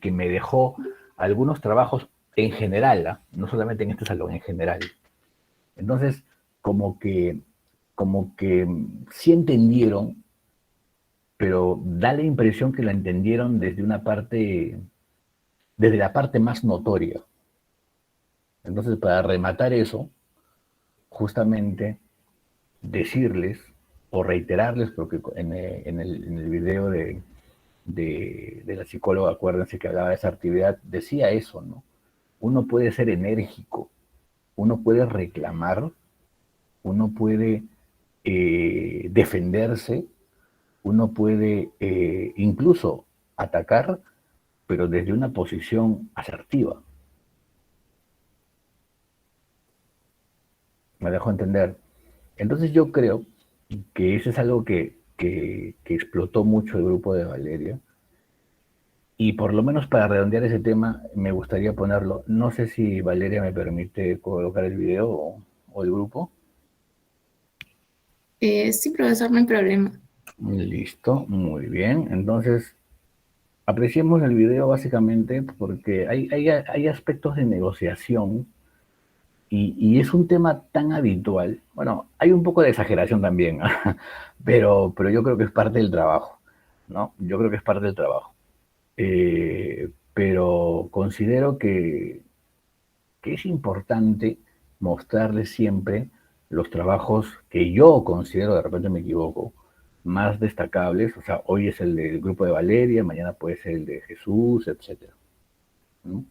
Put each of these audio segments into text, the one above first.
que me dejó algunos trabajos en general, ¿ah? No solamente en este salón, en general. Entonces, como que, como que sí entendieron, pero da la impresión que la entendieron desde una parte, desde la parte más notoria. Entonces, para rematar eso, justamente decirles o reiterarles, porque en el video de la psicóloga, acuérdense que hablaba de esa actividad, decía eso, ¿no? Uno puede ser enérgico, uno puede reclamar, uno puede defenderse, uno puede incluso atacar, pero desde una posición asertiva. Me dejo entender. Entonces yo creo que eso es algo que explotó mucho el grupo de Valeria. Y por lo menos para redondear ese tema, me gustaría ponerlo. No sé si Valeria me permite colocar el video o el grupo. Sí, profesor, no hay problema. Listo, muy bien. Entonces, apreciemos el video básicamente porque hay aspectos de negociación y es un tema tan habitual. Bueno, hay un poco de exageración también, pero yo creo que es parte del trabajo, ¿no? Yo creo que es parte del trabajo. Pero considero que es importante mostrarles siempre los trabajos que yo considero, de repente me equivoco, más destacables. O sea, hoy es el del grupo de Valeria, mañana puede ser el de Jesús, etcétera, ¿no?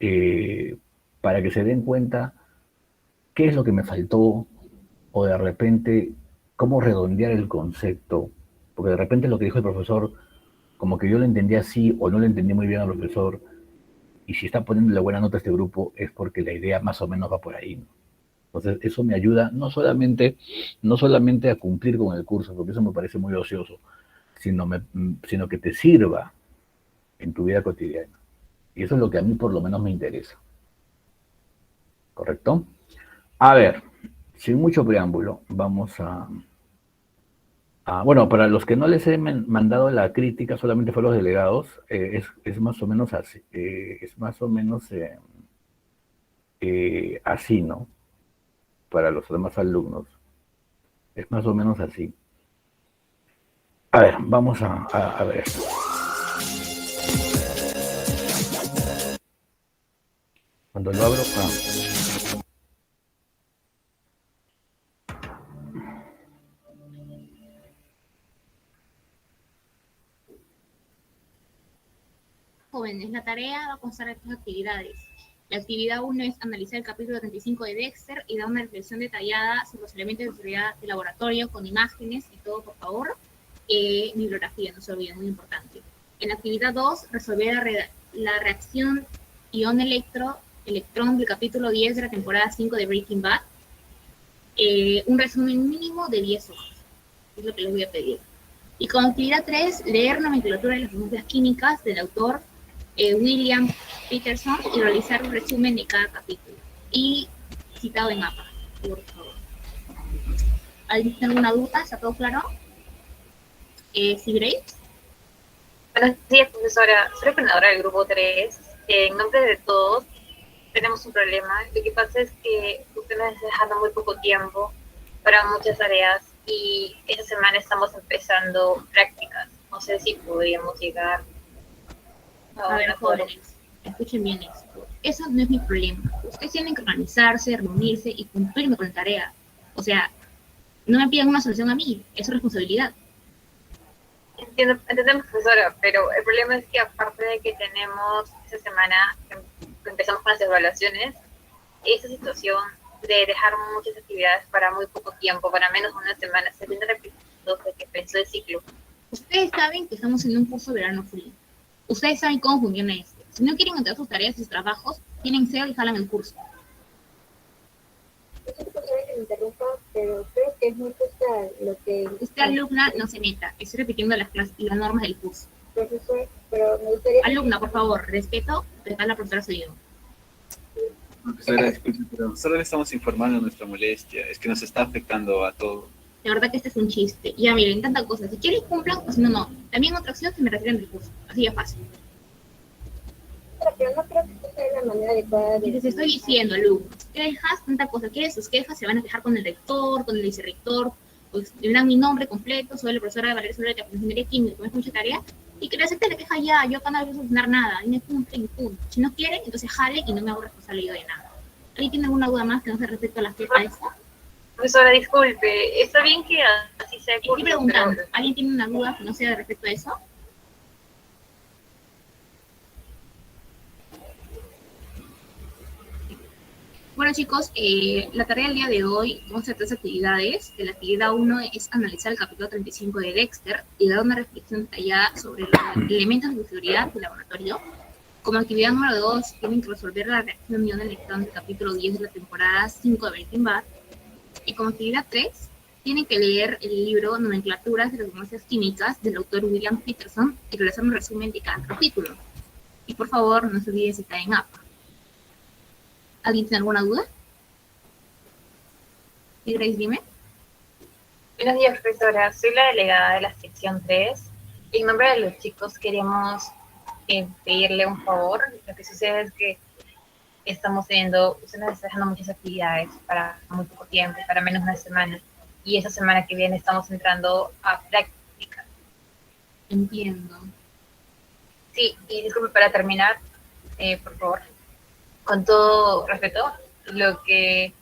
Eh, para que se den cuenta qué es lo que me faltó o de repente cómo redondear el concepto, porque de repente lo que dijo el profesor, como que yo lo entendí así o no lo entendí muy bien al profesor, y si está poniendo la buena nota a este grupo es porque la idea más o menos va por ahí, ¿no? Entonces eso me ayuda no solamente a cumplir con el curso, porque eso me parece muy ocioso, sino que te sirva en tu vida cotidiana. Y eso es lo que a mí por lo menos me interesa. ¿Correcto? A ver, sin mucho preámbulo, vamos bueno, para los que no les he mandado la crítica, solamente fue los delegados, es más o menos así, es más o menos así, ¿no? Para los demás alumnos. Es más o menos así. A ver, vamos a ver esto. Cuando lo abro, Jóvenes, la tarea va a constar de tres actividades. La actividad 1 es analizar el capítulo 35 de Dexter y dar una reflexión detallada sobre los elementos de seguridad de laboratorio con imágenes y todo, por favor. Bibliografía, no se olviden, muy importante. En la actividad 2, resolver la reacción ion-electrón del capítulo 10 de la temporada 5 de Breaking Bad. Un resumen mínimo de 10 hojas. Es lo que les voy a pedir. Y con actividad 3, leer nomenclatura de las sustancias químicas del autor William Peterson y realizar un resumen de cada capítulo. Y citado en mapa, por favor. ¿Alguien tiene alguna duda? ¿Está todo claro? ¿Sí, Grace? Buenos días, profesora. Soy coordinadora del grupo 3. En nombre de todos, tenemos un problema. Lo que pasa es que usted nos está dejando muy poco tiempo para muchas tareas y esta semana estamos empezando prácticas. No sé si podríamos llegar a ver, jóvenes, escuchen bien esto. Eso no es mi problema. Ustedes tienen que organizarse, reunirse y cumplirme con la tarea. O sea, no me pidan una solución a mí, es su responsabilidad. Entendemos, profesora, pero el problema es que aparte de que tenemos esta semana que empezamos con las evaluaciones, esta situación de dejar muchas actividades para muy poco tiempo, para menos de una semana, se viene repitiendo desde que empezó el ciclo. Ustedes saben que estamos en un curso de verano frío. Ustedes saben cómo funciona esto. Si no quieren entregar sus tareas y sus trabajos, tienen que ser y jalan el curso. Profesora, que me interrumpa, pero creo que es muy justa lo que... Usted, alumna, no se meta. Estoy repitiendo las normas del curso. Profesor, pero me gustaría... Alumna, por favor, respeto, dejar la profesora su idioma. Profesora, disculpe, pero solo le estamos informando de nuestra molestia. Es que nos está afectando a todos. De verdad que este es un chiste. Ya, miren, tanta cosa. Si quieren, cumplan, o si no, no. También otra opción, se me retiran del curso. Así de fácil. pero no creo que esta sea la manera adecuada Y de... les estoy diciendo, Lu, quejas, tanta cosa, que sus quejas se van a quejar con el rector, con el vicerrector, pues tendrán mi nombre completo, soy la profesora Valeria Soler de Ingeniería Química, que me hace mucha tarea, y que le acepte la queja ya, yo acá no voy a solucionar nada, y me cumple y punto. Si no quieren, entonces jale y no me hago responsable yo de nada. ¿Alguien tiene alguna duda más que no se respecto a las quejas esta? Profesora, disculpe, está bien que así sea el Estoy curso, preguntando, pero ¿alguien tiene una duda que no sea respecto a eso? Bueno chicos, la tarea del día de hoy vamos a hacer 3 actividades. La actividad 1 es analizar el capítulo 35 de Dexter y dar una reflexión detallada sobre los elementos de seguridad del laboratorio. Como actividad número 2, tienen que resolver la reacción de ion electrón del capítulo 10 de la temporada 5 de Breaking Bad. Y como actividad 3, tienen que leer el libro Nomenclaturas de las sustancias químicas del autor William Peterson y realizar un resumen de cada capítulo. Y por favor, no se olviden si está en APA. ¿Alguien tiene alguna duda? ¿Y Grace, dime? buenos días, profesora. Soy la delegada de la sección 3. En nombre de los chicos queremos pedirle un favor. Lo que sucede es que estamos teniendo, usted nos está dejando muchas actividades para muy poco tiempo, para menos de una semana. Y esa semana que viene estamos entrando a práctica. Entiendo. Sí, y disculpe, para terminar, por favor, con todo respeto, lo que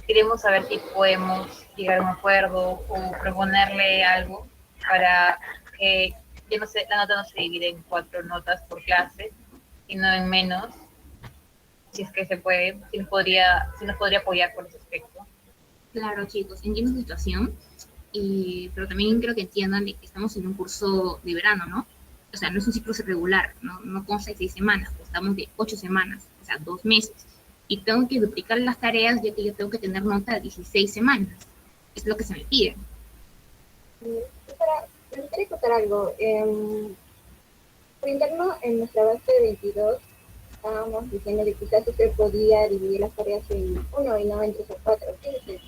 queremos saber si podemos llegar a un acuerdo o proponerle algo para que ya no se, la nota no se divide en 4 notas por clase, sino en menos, si es que se puede, si nos podría apoyar por ese aspecto. Claro, chicos, entiendo su situación, pero también creo que entiendan de que estamos en un curso de verano, ¿no? O sea, no es un ciclo regular, no consta de 6 semanas, pues estamos de 8 semanas, o sea, 2 meses. Y tengo que duplicar las tareas ya que yo tengo que tener nota de 16 semanas. Es lo que se me pide. Me gustaría contar algo. Por interno, en nuestra base de 22, estábamos diciendo que quizás usted podía dividir las tareas en 1 y no en 3 o 4. ¿Qué dice?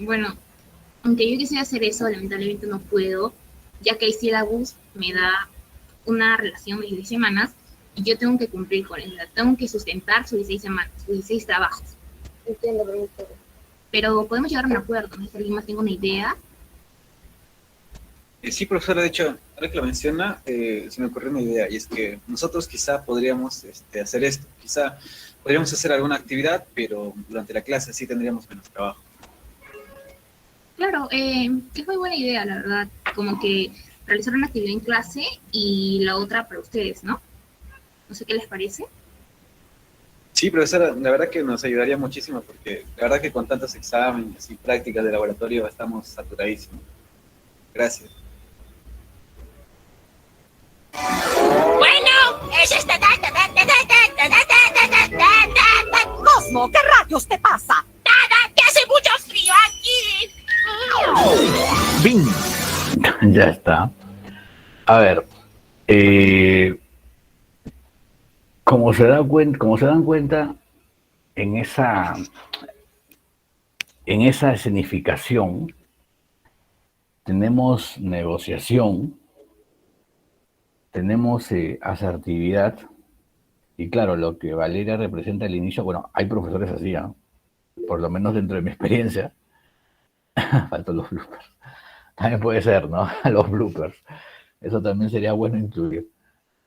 Bueno, aunque yo quisiera hacer eso, lamentablemente no puedo, ya que el syllabus me da una relación de 16 semanas y yo tengo que cumplir con ella, tengo que sustentar sus 16 semanas, sus 16 trabajos. Entiendo, profesor. Pero podemos llegar a un acuerdo, ¿no? Si alguien más tiene una idea. Sí, profesora, de hecho, ahora que lo menciona, se me ocurrió una idea, y es que nosotros quizá podríamos hacer esto, quizá podríamos hacer alguna actividad, pero durante la clase así tendríamos menos trabajo. Claro, es muy buena idea, la verdad, como que realizar una actividad en clase y la otra para ustedes, ¿no? No sé qué les parece. Sí, profesora, la verdad que nos ayudaría muchísimo, porque la verdad que con tantos exámenes y prácticas de laboratorio estamos saturadísimos. Gracias. Bueno, es este... Cosmo, ¿qué rayos te pasa? Nada, que hace mucho frío aquí. Bing. Ya está. A ver, como se dan cuenta, en esa escenificación tenemos negociación, tenemos asertividad, y claro, lo que Valeria representa al inicio, bueno, hay profesores así, ¿no? Por lo menos dentro de mi experiencia. Faltan los bloopers. También puede ser, ¿no? Los bloopers. Eso también sería bueno incluir.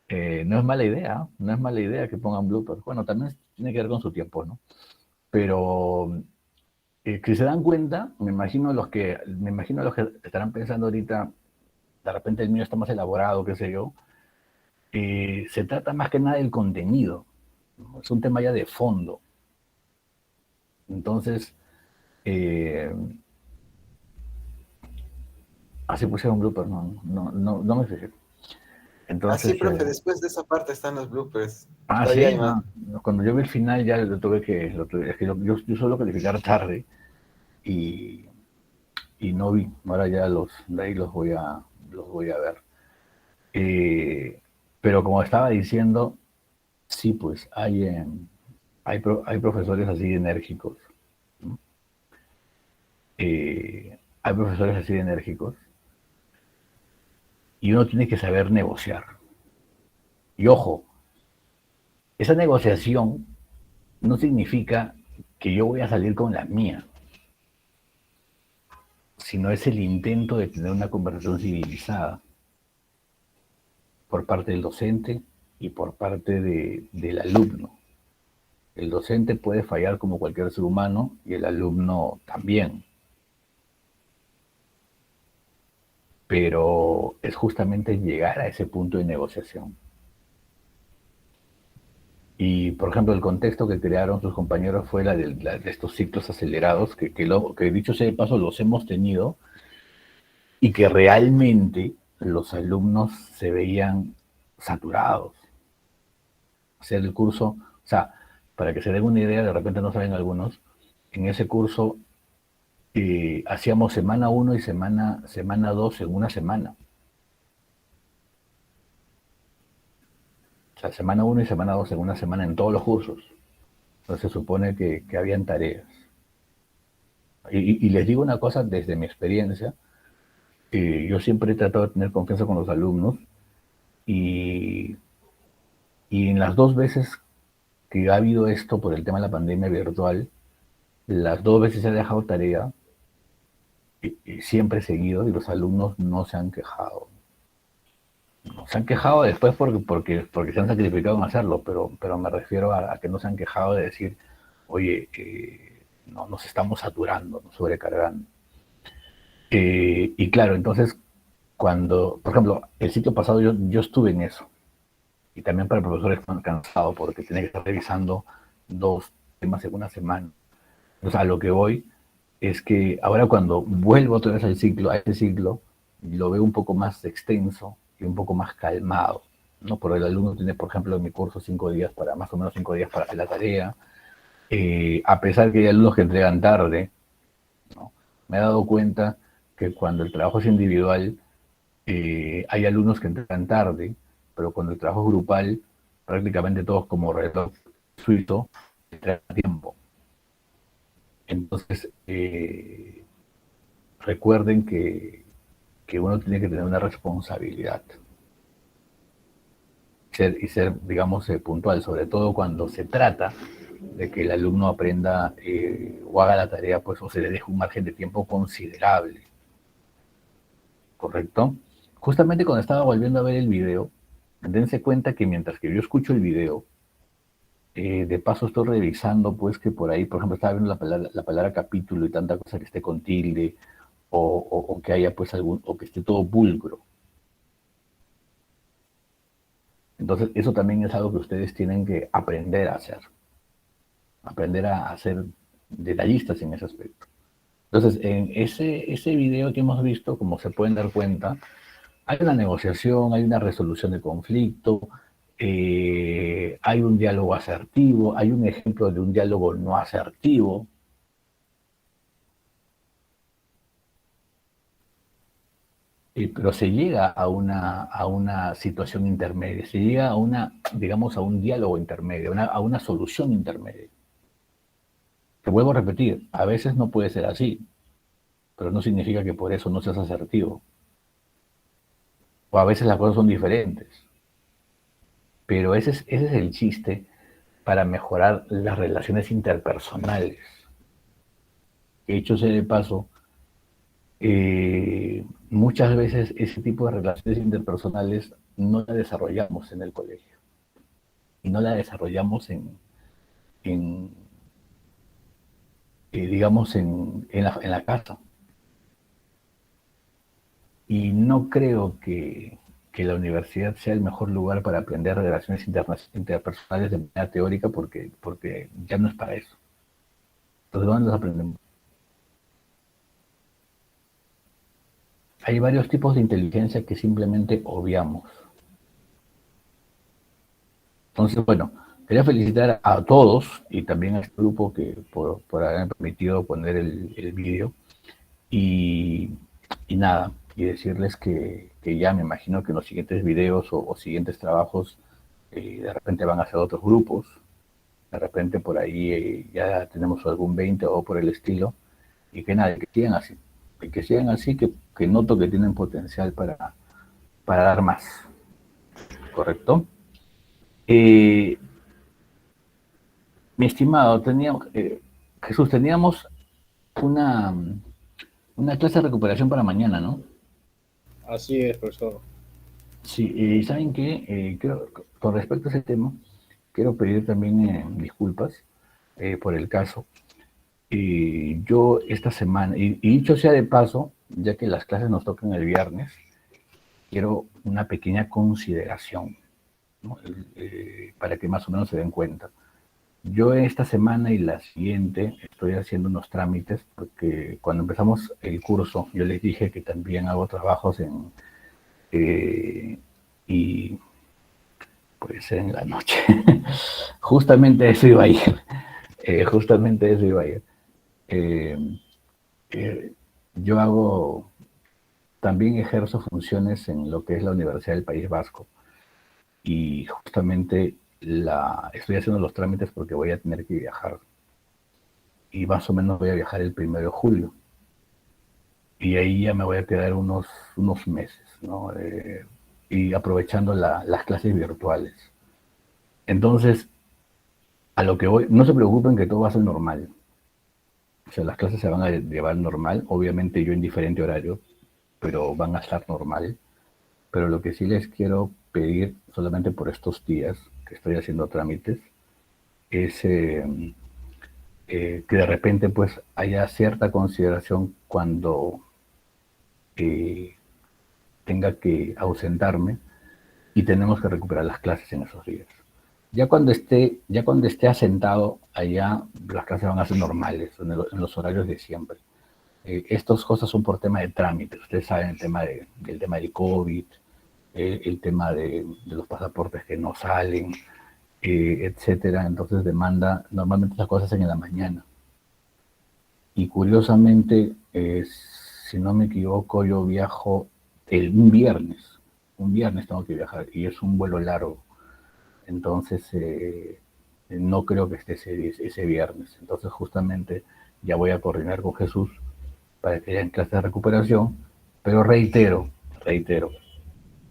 No es mala idea, no es mala idea que pongan bloopers. Bueno, también tiene que ver con su tiempo, ¿no? Pero que se dan cuenta, me imagino los que estarán pensando ahorita, de repente el mío está más elaborado, qué sé yo. Se trata más que nada del contenido, ¿no? Es un tema ya de fondo. Entonces, así pusieron blooper, no me fijé. Entonces, sí, profe, después de esa parte están los bloopers. sí, Todavía hay más. cuando yo vi el final ya es que yo suelo calificar tarde y no vi. Ahora ya de ahí los voy a ver. Pero como estaba diciendo, sí, pues hay profesores así de enérgicos, ¿no? Hay profesores así de enérgicos y uno tiene que saber negociar. Y ojo, esa negociación no significa que yo voy a salir con la mía, sino es el intento de tener una conversación civilizada por parte del docente y por parte del alumno. El docente puede fallar como cualquier ser humano y el alumno también. Pero es justamente llegar a ese punto de negociación. Y, por ejemplo, el contexto que crearon sus compañeros fue la de estos ciclos acelerados, que dicho sea de paso los hemos tenido, y que realmente los alumnos se veían saturados. Hacer el curso, o sea, para que se den una idea, de repente no saben algunos, en ese curso hacíamos semana 1 y semana 2 en una semana. O sea, semana 1 y semana 2 en una semana en todos los cursos. Entonces se supone que habían tareas. Y les digo una cosa desde mi experiencia, yo siempre he tratado de tener confianza con los alumnos y en las 2 veces que ha habido esto por el tema de la pandemia virtual, las 2 veces se ha dejado tarea y siempre he seguido y los alumnos no se han quejado. No se han quejado después porque se han sacrificado en hacerlo, pero me refiero a que no se han quejado de decir, oye, no, nos estamos saturando, nos sobrecargando. Y claro, entonces, cuando, por ejemplo, el ciclo pasado yo estuve en eso, y también para el profesor es cansado porque tiene que estar revisando 2 temas en una semana. Entonces, a lo que voy es que ahora cuando vuelvo otra vez a ese ciclo, lo veo un poco más extenso y un poco más calmado, ¿no? Porque el alumno tiene, por ejemplo, en mi curso 5 días más o menos 5 días para hacer la tarea, a pesar que hay alumnos que entregan tarde, ¿no? Me he dado cuenta que cuando el trabajo es individual, hay alumnos que entregan tarde, pero cuando el trabajo es grupal, prácticamente todos como reloj suizo entregan a tiempo. Entonces, recuerden que uno tiene que tener una responsabilidad y ser, digamos, puntual, sobre todo cuando se trata de que el alumno aprenda o haga la tarea, pues, o se le deje un margen de tiempo considerable. ¿Correcto? Justamente cuando estaba volviendo a ver el video, dense cuenta que mientras que yo escucho el video, de paso estoy revisando, pues, que por ahí, por ejemplo, estaba viendo la palabra capítulo y tanta cosa que esté con tilde, o que haya, pues, o que esté todo pulcro. Entonces, eso también es algo que ustedes tienen que aprender a hacer. Aprender a ser detallistas en ese aspecto. Entonces, en ese video que hemos visto, como se pueden dar cuenta, hay una negociación, hay una resolución de conflicto, hay un diálogo asertivo, hay un ejemplo de un diálogo no asertivo. Pero se llega a una situación intermedia, se llega digamos, a un diálogo intermedio, a una solución intermedia. Te vuelvo a repetir, a veces no puede ser así, pero no significa que por eso no seas asertivo. O a veces las cosas son diferentes. Pero ese es el chiste para mejorar las relaciones interpersonales. Hecho sea de paso, muchas veces ese tipo de relaciones interpersonales no las desarrollamos en el colegio. Y no las desarrollamos digamos, en la casa. Y no creo que la universidad sea el mejor lugar para aprender relaciones interpersonales de manera teórica porque ya no es para eso. Entonces, ¿dónde los aprendemos? Hay varios tipos de inteligencia que simplemente obviamos. Entonces, bueno, quería felicitar a todos y también a este grupo que por haberme permitido poner el vídeo. Y nada, y decirles que ya me imagino que en los siguientes videos o siguientes trabajos de repente van a ser otros grupos. De repente por ahí ya tenemos algún 20 o por el estilo. Y que nada, que sigan así. Que sigan así, que noto que tienen potencial para dar más. ¿Correcto? Eh, Mi estimado, Jesús, teníamos una, una clase de recuperación para mañana, ¿no? Así es, profesor. Sí, ¿saben qué? Con respecto a ese tema, quiero pedir también disculpas por el caso. Yo esta semana, y dicho sea de paso, ya que las clases nos tocan el viernes, quiero una pequeña consideración, ¿no? Para que más o menos se den cuenta. Yo esta semana y la siguiente estoy haciendo unos trámites porque cuando empezamos el curso yo les dije que también hago trabajos eh, y puede ser en la noche. Justamente eso iba a ir. Justamente eso iba a ir. Eh, eh, yo también ejerzo funciones en lo que es la Universidad del País Vasco y justamente estoy haciendo los trámites porque voy a tener que viajar y más o menos voy a viajar el 1 de julio y ahí ya me voy a quedar unos meses, ¿no? Y aprovechando las clases virtuales. Entonces, a lo que voy, no se preocupen que todo va a ser normal. O sea, las clases se van a llevar normal, obviamente yo en diferente horario, pero van a estar normal. Pero lo que sí les quiero pedir, solamente por estos días que estoy haciendo trámites, es que de repente pues haya cierta consideración cuando tenga que ausentarme y tenemos que recuperar las clases en esos días. Ya cuando esté asentado allá, las clases van a ser normales, en los horarios de siempre. Estas cosas son por tema de trámites. Ustedes saben el tema del COVID, el tema de los pasaportes que no salen, etcétera. Entonces demanda, normalmente esas cosas se hacen en la mañana. Y curiosamente, si no me equivoco, yo viajo un viernes. Un viernes tengo que viajar y es un vuelo largo. Entonces, no creo que esté ese viernes. Entonces, justamente, ya voy a coordinar con Jesús para que haya en clase de recuperación. Pero reitero,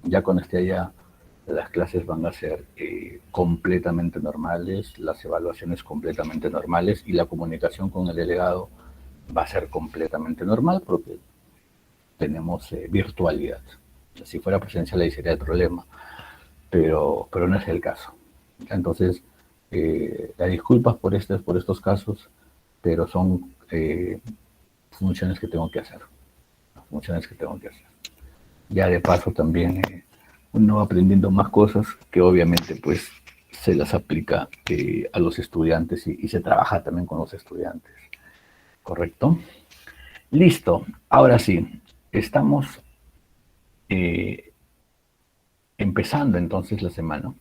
ya cuando esté allá, las clases van a ser completamente normales, las evaluaciones completamente normales y la comunicación con el delegado va a ser completamente normal porque tenemos virtualidad. Si fuera presencial ahí sería el problema, pero no es el caso. Entonces, las disculpas por estos casos, pero son funciones que tengo que hacer. Funciones que tengo que hacer. Ya de paso también uno va aprendiendo más cosas que obviamente pues se las aplica a los estudiantes y se trabaja también con los estudiantes. ¿Correcto? Listo. Ahora sí, estamos empezando entonces la semana.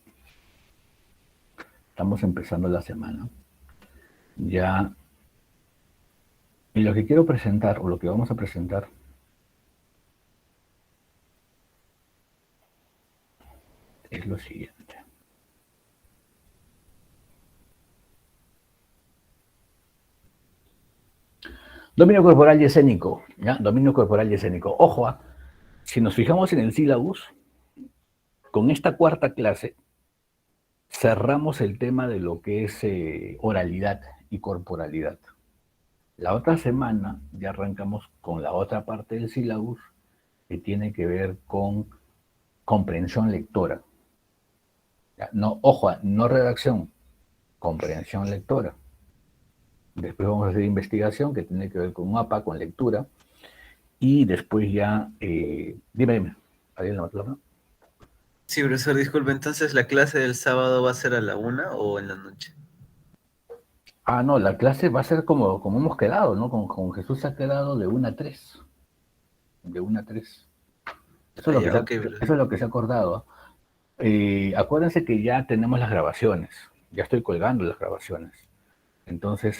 Estamos empezando la semana. Ya. Y lo que quiero presentar, o lo que vamos a presentar, es lo siguiente. Dominio corporal y escénico. ¿Ya? Dominio corporal y escénico. Ojo, si nos fijamos en el sílabus, con esta cuarta clase cerramos el tema de lo que es oralidad y corporalidad. La otra semana ya arrancamos con la otra parte del sílabus que tiene que ver con comprensión lectora. No, ojo, no redacción, comprensión lectora. Después vamos a hacer investigación que tiene que ver con mapa, con lectura. Y después ya, dime, ¿alguien la palabra? Sí, profesor, disculpe, entonces la clase del sábado va a ser a la 1 o en la noche. Ah, no, la clase va a ser como hemos quedado, ¿no? Con Jesús se ha quedado de 1 a 3. De 1 a 3. Eso es lo que se ha acordado. Acuérdense que ya tenemos las grabaciones. Ya estoy colgando las grabaciones. Entonces,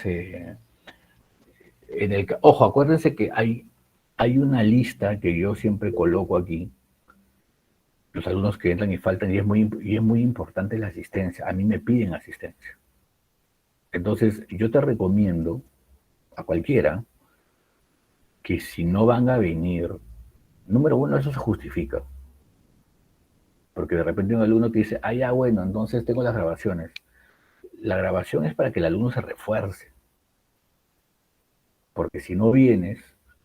ojo, acuérdense que hay una lista que yo siempre coloco aquí. Los alumnos que entran y faltan, y es muy importante la asistencia. A mí me piden asistencia. Entonces, yo te recomiendo a cualquiera que si no van a venir, número uno, eso se justifica. Porque de repente un alumno te dice, ah, ya, bueno, entonces tengo las grabaciones. La grabación es para que el alumno se refuerce. Porque si no vienes,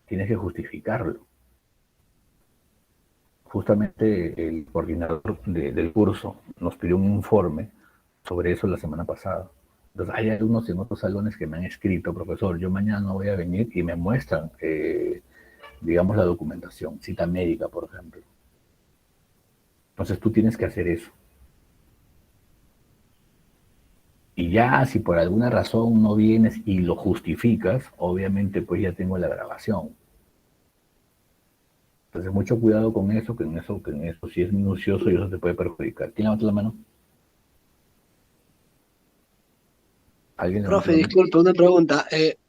tienes que justificarlo. Justamente el coordinador del curso nos pidió un informe sobre eso la semana pasada. Entonces, hay alumnos en otros salones que me han escrito, profesor, yo mañana no voy a venir, y me muestran, digamos, la documentación, cita médica, por ejemplo. Entonces, tú tienes que hacer eso. Y ya, si por alguna razón no vienes y lo justificas, obviamente, pues ya tengo la grabación. Entonces, mucho cuidado con eso, que en eso si es minucioso y eso te puede perjudicar. ¿Quién levanta la mano? ¿Alguien levanta Profe, la mano? disculpe, una pregunta.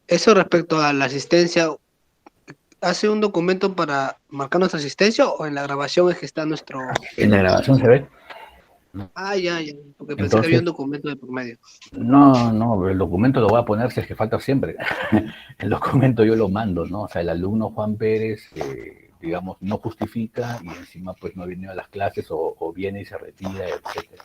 Eso respecto a la asistencia, ¿hace un documento para marcar nuestra asistencia o en la grabación es que está nuestro... En la grabación se ve. Ah, ya, ya, porque pensé que había Entonces, un documento de por medio. no, el documento lo voy a poner si es que falta siempre. El documento yo lo mando, ¿no? O sea, el alumno Juan Pérez, digamos, no justifica y encima pues no viene a las clases o viene y se retira, etc.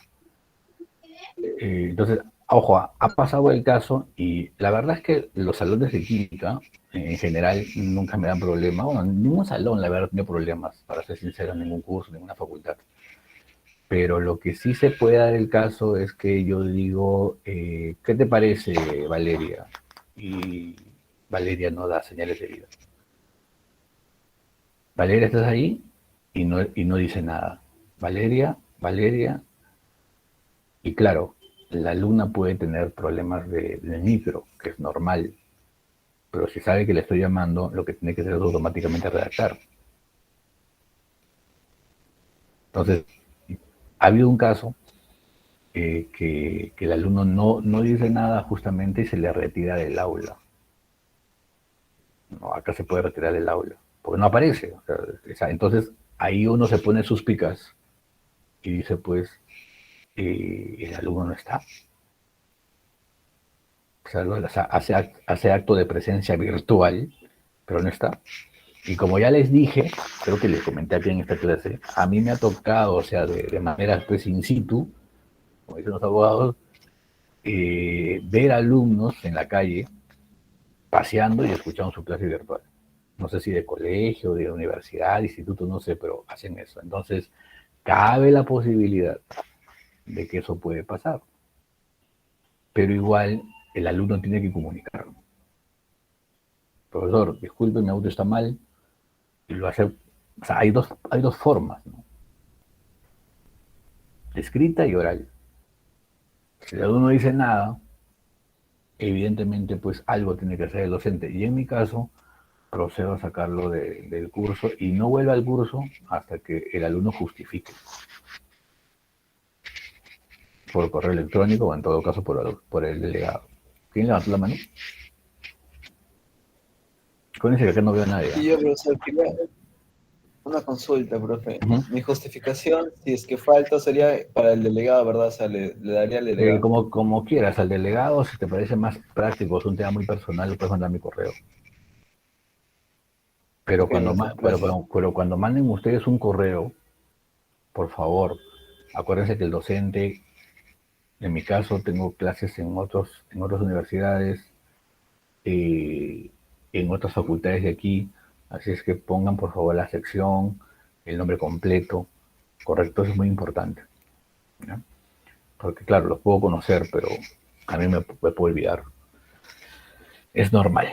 Entonces, ojo, ha pasado el caso y la verdad es que los salones de química, en general, nunca me dan problemas. Bueno, ningún salón, la verdad, tiene problemas, para ser sincero, ningún curso, ninguna facultad. Pero lo que sí se puede dar el caso es que yo digo, ¿qué te parece, Valeria? Y Valeria no da señales de vida. Valeria, ¿estás ahí? Y no dice nada. Valeria, y claro, la alumna puede tener problemas de micro, que es normal, pero si sabe que le estoy llamando, lo que tiene que hacer es automáticamente redactar. Entonces, ha habido un caso que el alumno no dice nada justamente y se le retira del aula. No, acá se puede retirar del aula, porque no aparece. O sea, entonces, ahí uno se pone suspicaz y dice, pues, el alumno no está. O sea, hace acto de presencia virtual, pero no está. Y como ya les dije, creo que les comenté aquí en esta clase, a mí me ha tocado, o sea, de manera pues in situ, como dicen los abogados, ver alumnos en la calle paseando y escuchando su clase virtual. No sé si de colegio, de universidad, instituto, no sé, pero hacen eso. Entonces, cabe la posibilidad de que eso puede pasar. Pero igual, el alumno tiene que comunicarlo. Profesor, disculpe, mi auto está mal, y lo hace. O sea, hay dos formas, ¿no? Escrita y oral. Si el alumno no dice nada, evidentemente, pues algo tiene que hacer el docente. Y en mi caso, procedo a sacarlo del curso y no vuelve al curso hasta que el alumno justifique. Por correo electrónico o en todo caso por el delegado. ¿Quién levantó la mano? Acuérdense que acá no veo a nadie. Y yo, profesor, quería una consulta, profe. Ujú. Mi justificación, si es que falta, sería para el delegado, ¿verdad? O sea, le daría al delegado. Como quieras, al delegado, si te parece más práctico, es un tema muy personal, lo puedes mandar mi correo. Pero Ok, cuando, gracias. pero cuando manden ustedes un correo, por favor, acuérdense que el docente, en mi caso, tengo clases en otras universidades, en otras facultades de aquí, así es que pongan por favor la sección, el nombre completo, correcto, eso es muy importante, ¿ya? Porque claro, los puedo conocer, pero a mí me puedo olvidar. Es normal.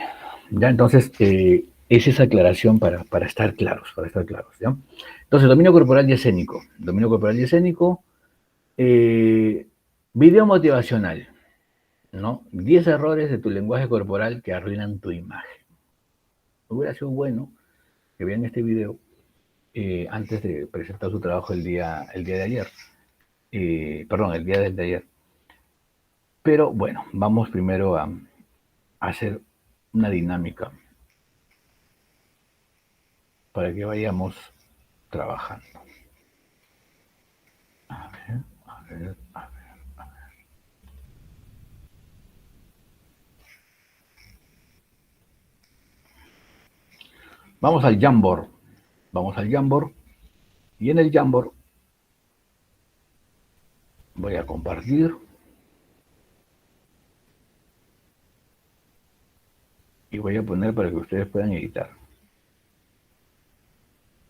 ¿Ya? Entonces, es esa aclaración para estar claros, ¿ya? Entonces, dominio corporal y escénico. Dominio corporal y escénico, video motivacional, ¿no? 10 errores de tu lenguaje corporal que arruinan tu imagen. Hubiera sido bueno que vean este video antes de presentar su trabajo el día de ayer. Perdón, el día del de ayer. Pero bueno, vamos primero a hacer una dinámica para que vayamos trabajando. A ver. Vamos al Jamboard. Y en el Jamboard Voy a compartir. Y voy a poner para que ustedes puedan editar.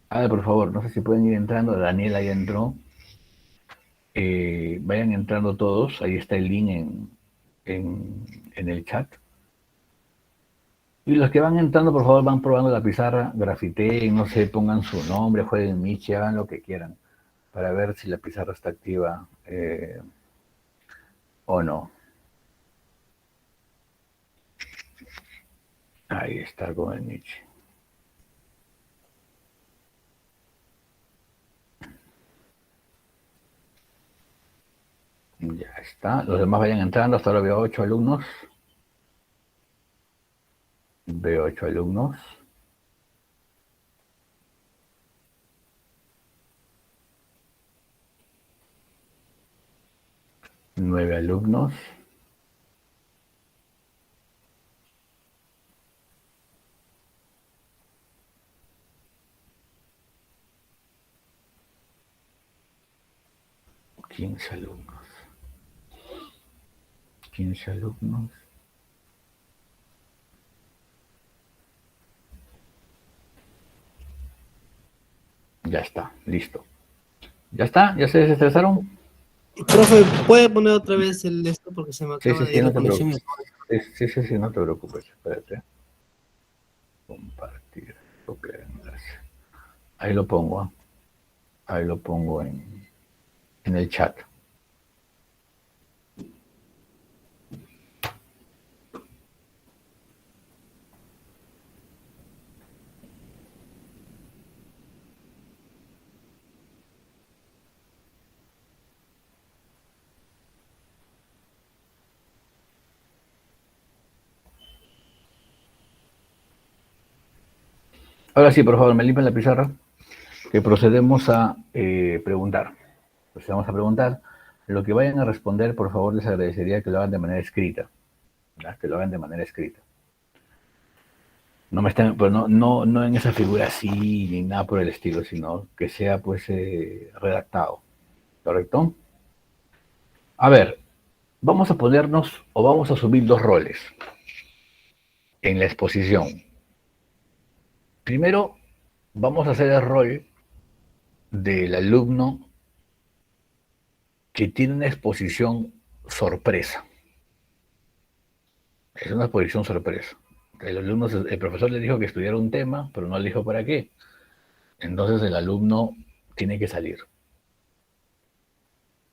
A ver, por favor, no sé si pueden ir entrando. Daniela ya entró. Vayan entrando todos. Ahí está el link en el chat. Y los que van entrando, por favor, van probando la pizarra, grafiteen, no sé, pongan su nombre, jueguen Michi, hagan lo que quieran, para ver si la pizarra está activa o no. Ahí está con el Michi. Ya está. Los demás vayan entrando. Hasta ahora veo 8 alumnos. Veo 8 alumnos. Nueve alumnos. Quince alumnos. 15 alumnos. Ya está, listo. ¿Ya está? ¿Ya se desestresaron? Profe, ¿puede poner otra vez el esto? Porque se me acaba de ir no la te conexión. preocupes. Sí, no te preocupes. Espérate. Compartir. Ok, enlace. Ahí lo pongo. Ahí lo pongo en el chat. Ahora sí, por favor, me limpian la pizarra, que procedemos a preguntar. Procedemos a preguntar. Lo que vayan a responder, por favor, les agradecería que lo hagan de manera escrita. ¿Verdad? Que lo hagan de manera escrita. No me estén, pues no en esa figura así, ni nada por el estilo, sino que sea pues redactado. ¿Correcto? A ver, vamos a ponernos o vamos a asumir dos roles en la exposición. Primero, vamos a hacer el rol del alumno que tiene una exposición sorpresa. Es una exposición sorpresa. El profesor le dijo que estudiara un tema, pero no le dijo para qué. Entonces el alumno tiene que salir.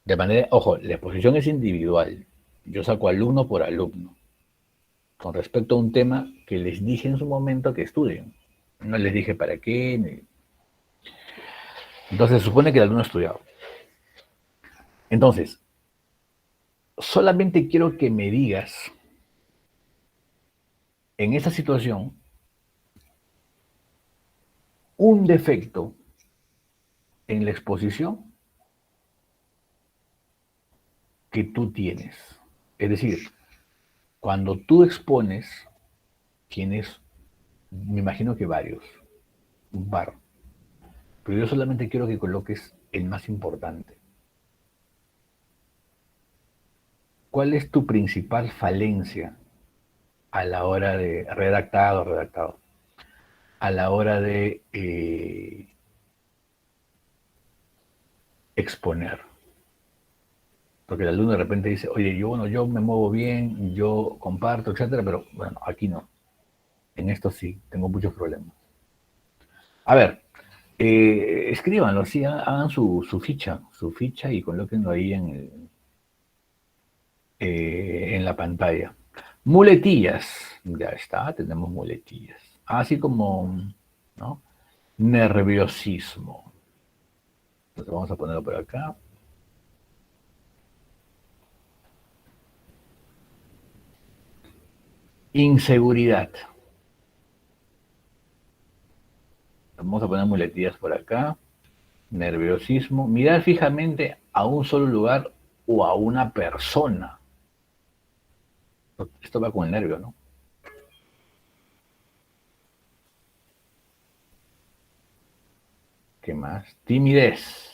De manera, ojo, la exposición es individual. Yo saco alumno por alumno. Con respecto a un tema que les dije en su momento que estudien. No les dije para qué. Entonces se supone que el alumno ha estudiado. Entonces, solamente quiero que me digas, en esa situación, un defecto en la exposición que tú tienes. Es decir, cuando tú expones, tienes, me imagino que varios, un par, pero yo solamente quiero que coloques el más importante. ¿Cuál es tu principal falencia a la hora de redactado, a la hora de exponer? Porque el alumno de repente dice, oye, yo me muevo bien, yo comparto, etcétera, pero bueno, aquí no. En esto sí, tengo muchos problemas. A ver, escríbanlo, sí, hagan su ficha y colóquenlo ahí en la pantalla. Muletillas, ya está, tenemos muletillas. Así como, ¿no? Nerviosismo. Entonces vamos a ponerlo por acá. Inseguridad. Vamos a poner muletillas por acá. Nerviosismo. Mirar fijamente a un solo lugar o a una persona. Esto va con el nervio, ¿no? ¿Qué más? Timidez.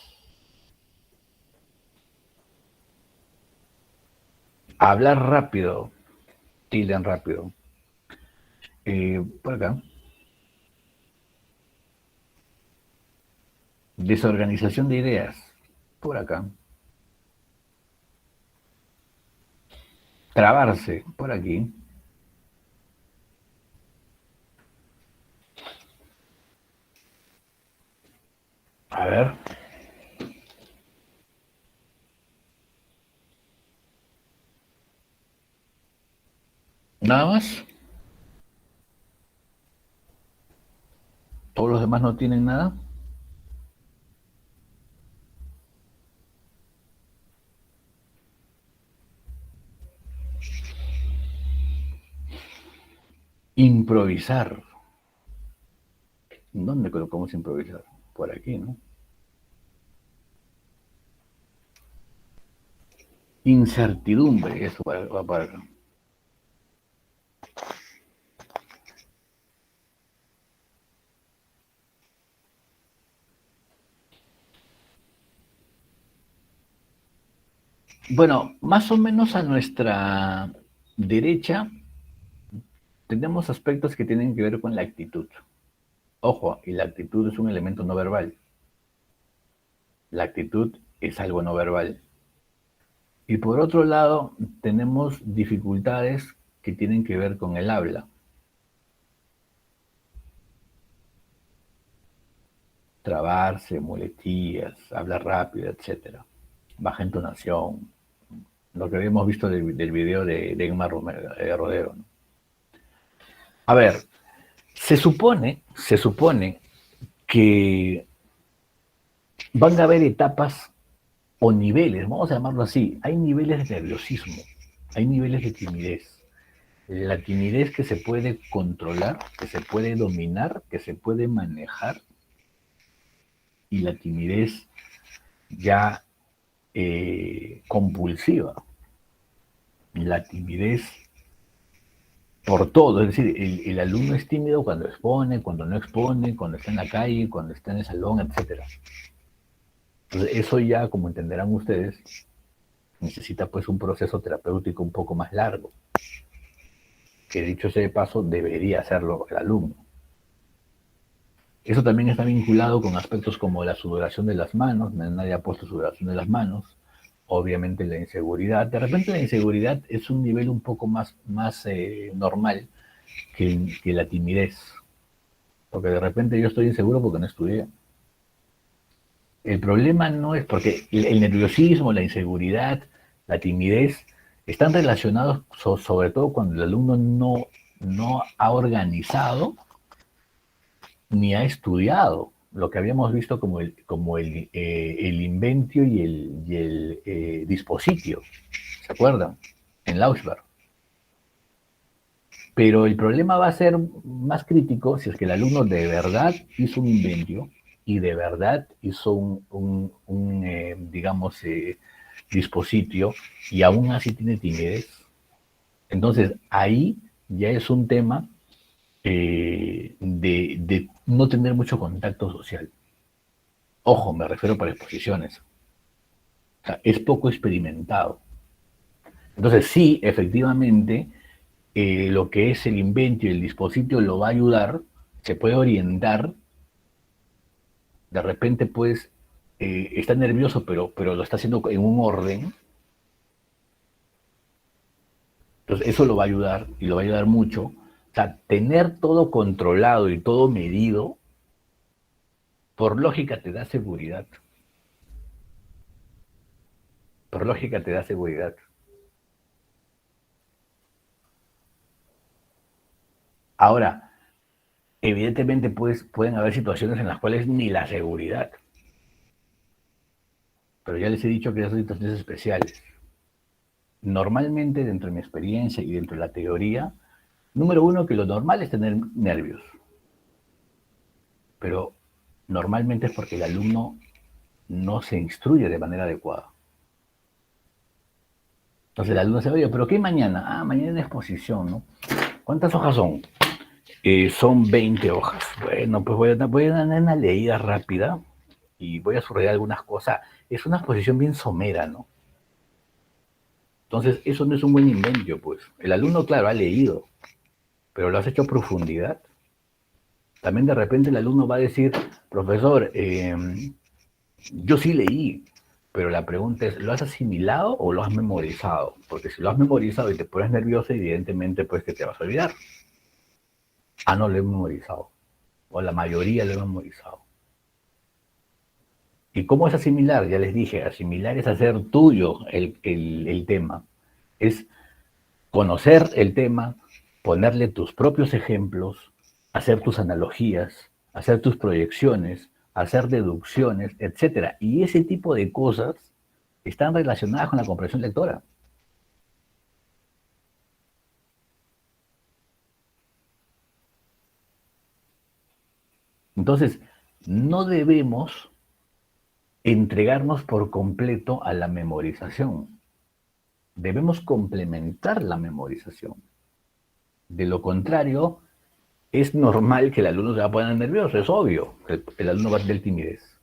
Hablar rápido, tildan rápido. Por acá. Desorganización de ideas, por acá. Trabarse, por aquí. A ver. Nada más. Todos los demás no tienen nada. Improvisar. ¿Dónde colocamos improvisar? Por aquí, ¿no? Incertidumbre, eso va para acá. Bueno, más o menos a nuestra derecha tenemos aspectos que tienen que ver con la actitud. Ojo, y la actitud es un elemento no verbal. La actitud es algo no verbal. Y por otro lado, tenemos dificultades que tienen que ver con el habla. Trabarse, muletillas, hablar rápido, etc. Baja entonación. Lo que habíamos visto del video de Egma Rodero, ¿no? A ver, se supone que van a haber etapas o niveles, vamos a llamarlo así. Hay niveles de nerviosismo, hay niveles de timidez. La timidez que se puede controlar, que se puede dominar, que se puede manejar, y la timidez ya compulsiva. La timidez por todo, es decir, el alumno es tímido cuando expone, cuando no expone, cuando está en la calle, cuando está en el salón, etc. Entonces, eso ya, como entenderán ustedes, necesita pues un proceso terapéutico un poco más largo, que dicho sea de paso, debería hacerlo el alumno. Eso también está vinculado con aspectos como la sudoración de las manos, nadie ha puesto sudoración de las manos, obviamente la inseguridad. De repente la inseguridad es un nivel un poco más normal que la timidez, porque de repente yo estoy inseguro porque no estudié. El problema no es porque el nerviosismo, la inseguridad, la timidez están relacionados sobre todo cuando el alumno no ha organizado ni ha estudiado lo que habíamos visto como el inventio y el dispositio, ¿se acuerdan? En Lauschberg. Pero el problema va a ser más crítico si es que el alumno de verdad hizo un inventio y de verdad hizo un dispositio y aún así tiene timidez. Entonces ahí ya es un tema de no tener mucho contacto social. Ojo, me refiero para exposiciones. O sea, es poco experimentado. Entonces sí, efectivamente, lo que es el inventio y el dispositivo lo va a ayudar, se puede orientar. De repente, pues, está nervioso, pero lo está haciendo en un orden. Entonces eso lo va a ayudar y lo va a ayudar mucho. O sea, tener todo controlado y todo medido, por lógica te da seguridad. Por lógica te da seguridad. Ahora, evidentemente pueden haber situaciones en las cuales ni la seguridad. Pero ya les he dicho que esas son situaciones especiales. Normalmente, dentro de mi experiencia y dentro de la teoría, número uno, que lo normal es tener nervios. Pero normalmente es porque el alumno no se instruye de manera adecuada. Entonces el alumno se oye, ¿pero qué mañana? Ah, mañana en exposición, ¿no? ¿Cuántas hojas son? Son 20 hojas. Bueno, pues voy a dar una leída rápida y voy a subrayar algunas cosas. Es una exposición bien somera, ¿no? Entonces, eso no es un buen invento, pues. El alumno, claro, ha leído, pero lo has hecho a profundidad. También de repente el alumno va a decir, profesor, yo sí leí, pero la pregunta es, ¿lo has asimilado o lo has memorizado? Porque si lo has memorizado y te pones nervioso, evidentemente, pues que te vas a olvidar. Ah, no, lo he memorizado. O la mayoría lo he memorizado. ¿Y cómo es asimilar? Ya les dije, asimilar es hacer tuyo el tema. Es conocer el tema, ponerle tus propios ejemplos, hacer tus analogías, hacer tus proyecciones, hacer deducciones, etc. Y ese tipo de cosas están relacionadas con la comprensión lectora. Entonces, no debemos entregarnos por completo a la memorización. Debemos complementar la memorización. De lo contrario, es normal que el alumno se va a poner nervioso, es obvio, el alumno va a tener timidez.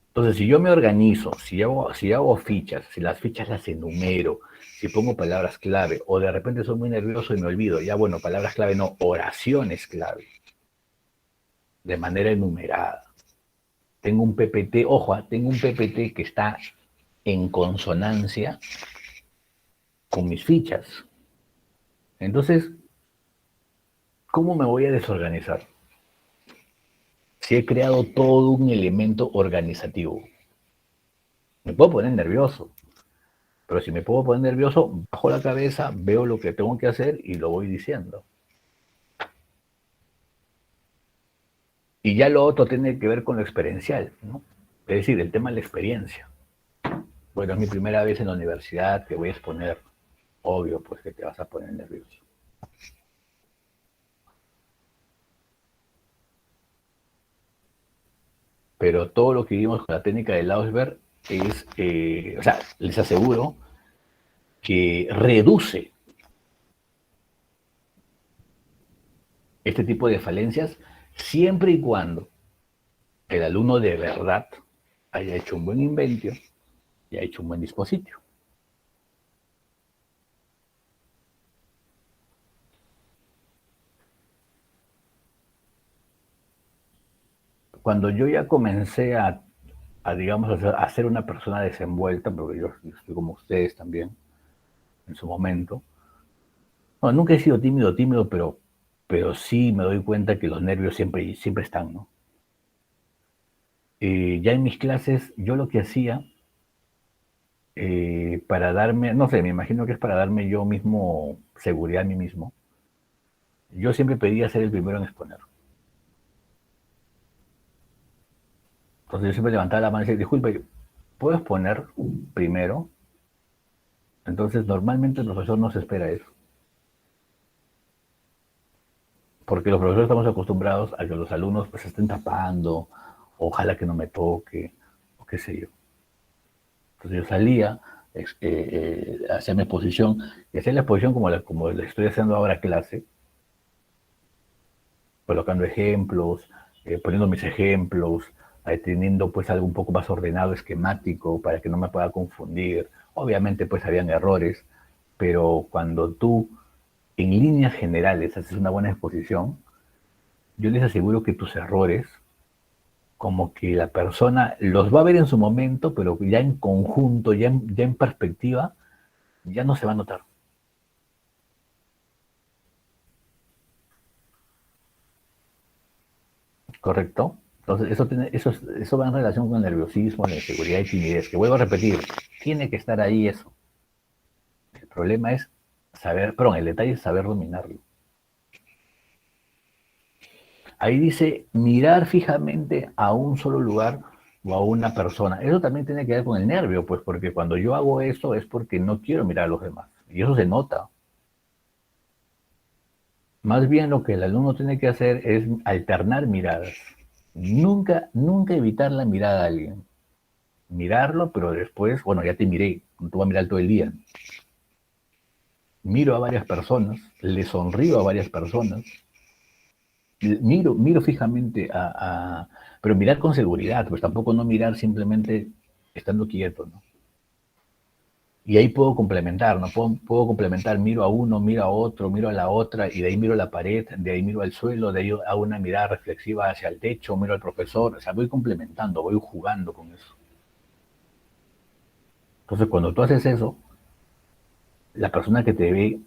Entonces, si yo me organizo, si hago fichas, si las fichas las enumero, si pongo palabras clave, o de repente soy muy nervioso y me olvido, ya bueno, palabras clave no, oraciones clave, de manera enumerada. Tengo un PPT, ojo, tengo un PPT que está en consonancia con mis fichas. Entonces, ¿cómo me voy a desorganizar? Si he creado todo un elemento organizativo. Me puedo poner nervioso, pero si me puedo poner nervioso, bajo la cabeza, veo lo que tengo que hacer y lo voy diciendo. Y ya lo otro tiene que ver con lo experiencial, ¿no? Es decir, el tema de la experiencia. Bueno, es mi primera vez en la universidad, te voy a exponer. Obvio, pues que te vas a poner nervioso. Pero todo lo que vimos con la técnica de Lausberg es, o sea, les aseguro que reduce este tipo de falencias siempre y cuando el alumno de verdad haya hecho un buen inventio y haya hecho un buen dispositivo. Cuando yo ya comencé digamos, a ser una persona desenvuelta, porque yo estoy como ustedes también, en su momento. No, nunca he sido tímido, pero sí me doy cuenta que los nervios siempre están, ¿no? Ya en mis clases, yo lo que hacía, para darme, no sé, me imagino que es para darme yo mismo seguridad a mí mismo, yo siempre pedía ser el primero en exponer. Entonces yo siempre levantaba la mano y decía, disculpe, ¿puedo exponer primero? Entonces normalmente el profesor no se espera eso. Porque los profesores estamos acostumbrados a que los alumnos pues se estén tapando, ojalá que no me toque, o qué sé yo. Entonces yo salía, hacía mi exposición, y hacía la exposición como la estoy haciendo ahora clase, colocando ejemplos, poniendo mis ejemplos, teniendo pues algo un poco más ordenado, esquemático, para que no me pueda confundir. Obviamente pues habían errores, pero cuando tú en líneas generales haces una buena exposición, yo les aseguro que tus errores, como que la persona los va a ver en su momento, pero ya en conjunto, ya en perspectiva, ya no se va a notar. ¿Correcto? Entonces, eso va en relación con el nerviosismo, la inseguridad y timidez, que vuelvo a repetir, tiene que estar ahí eso. El problema es el detalle es saber dominarlo. Ahí dice mirar fijamente a un solo lugar o a una persona. Eso también tiene que ver con el nervio, pues porque cuando yo hago eso es porque no quiero mirar a los demás. Y eso se nota. Más bien lo que el alumno tiene que hacer es alternar miradas. Nunca evitar la mirada a alguien. Mirarlo, pero después, bueno, ya te miré, no te voy a mirar todo el día. Miro a varias personas, le sonrío a varias personas, miro fijamente pero mirar con seguridad, pues tampoco no mirar simplemente estando quieto, ¿no? Y ahí puedo complementar, ¿no? Puedo complementar, miro a uno, miro a otro, miro a la otra, y de ahí miro a la pared, de ahí miro al suelo, de ahí hago una mirada reflexiva hacia el techo, miro al profesor, o sea, voy complementando, voy jugando con eso. Entonces, cuando tú haces eso, la persona que te ve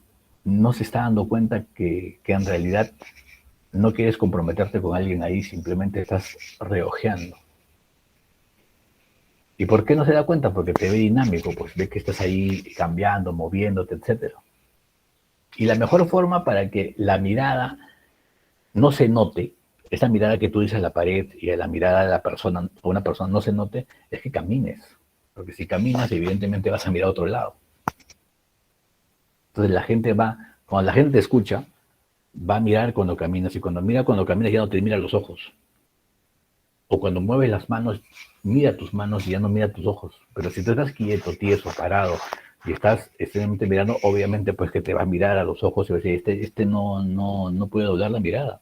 no se está dando cuenta que en realidad no quieres comprometerte con alguien ahí, simplemente estás reojeando. ¿Y por qué no se da cuenta? Porque te ve dinámico, pues ve que estás ahí cambiando, moviéndote, etc. Y la mejor forma para que la mirada no se note, esa mirada que tú dices a la pared y a la mirada de la persona, a una persona no se note, es que camines. Porque si caminas, evidentemente vas a mirar a otro lado. Entonces la gente va, cuando la gente te escucha, va a mirar cuando caminas, y cuando caminas ya no te mira los ojos. O cuando mueves las manos, mira tus manos y ya no mira tus ojos. Pero si tú estás quieto, tieso, parado, y estás extremadamente mirando, obviamente pues que te va a mirar a los ojos y va a decir, este no puede doblar la mirada.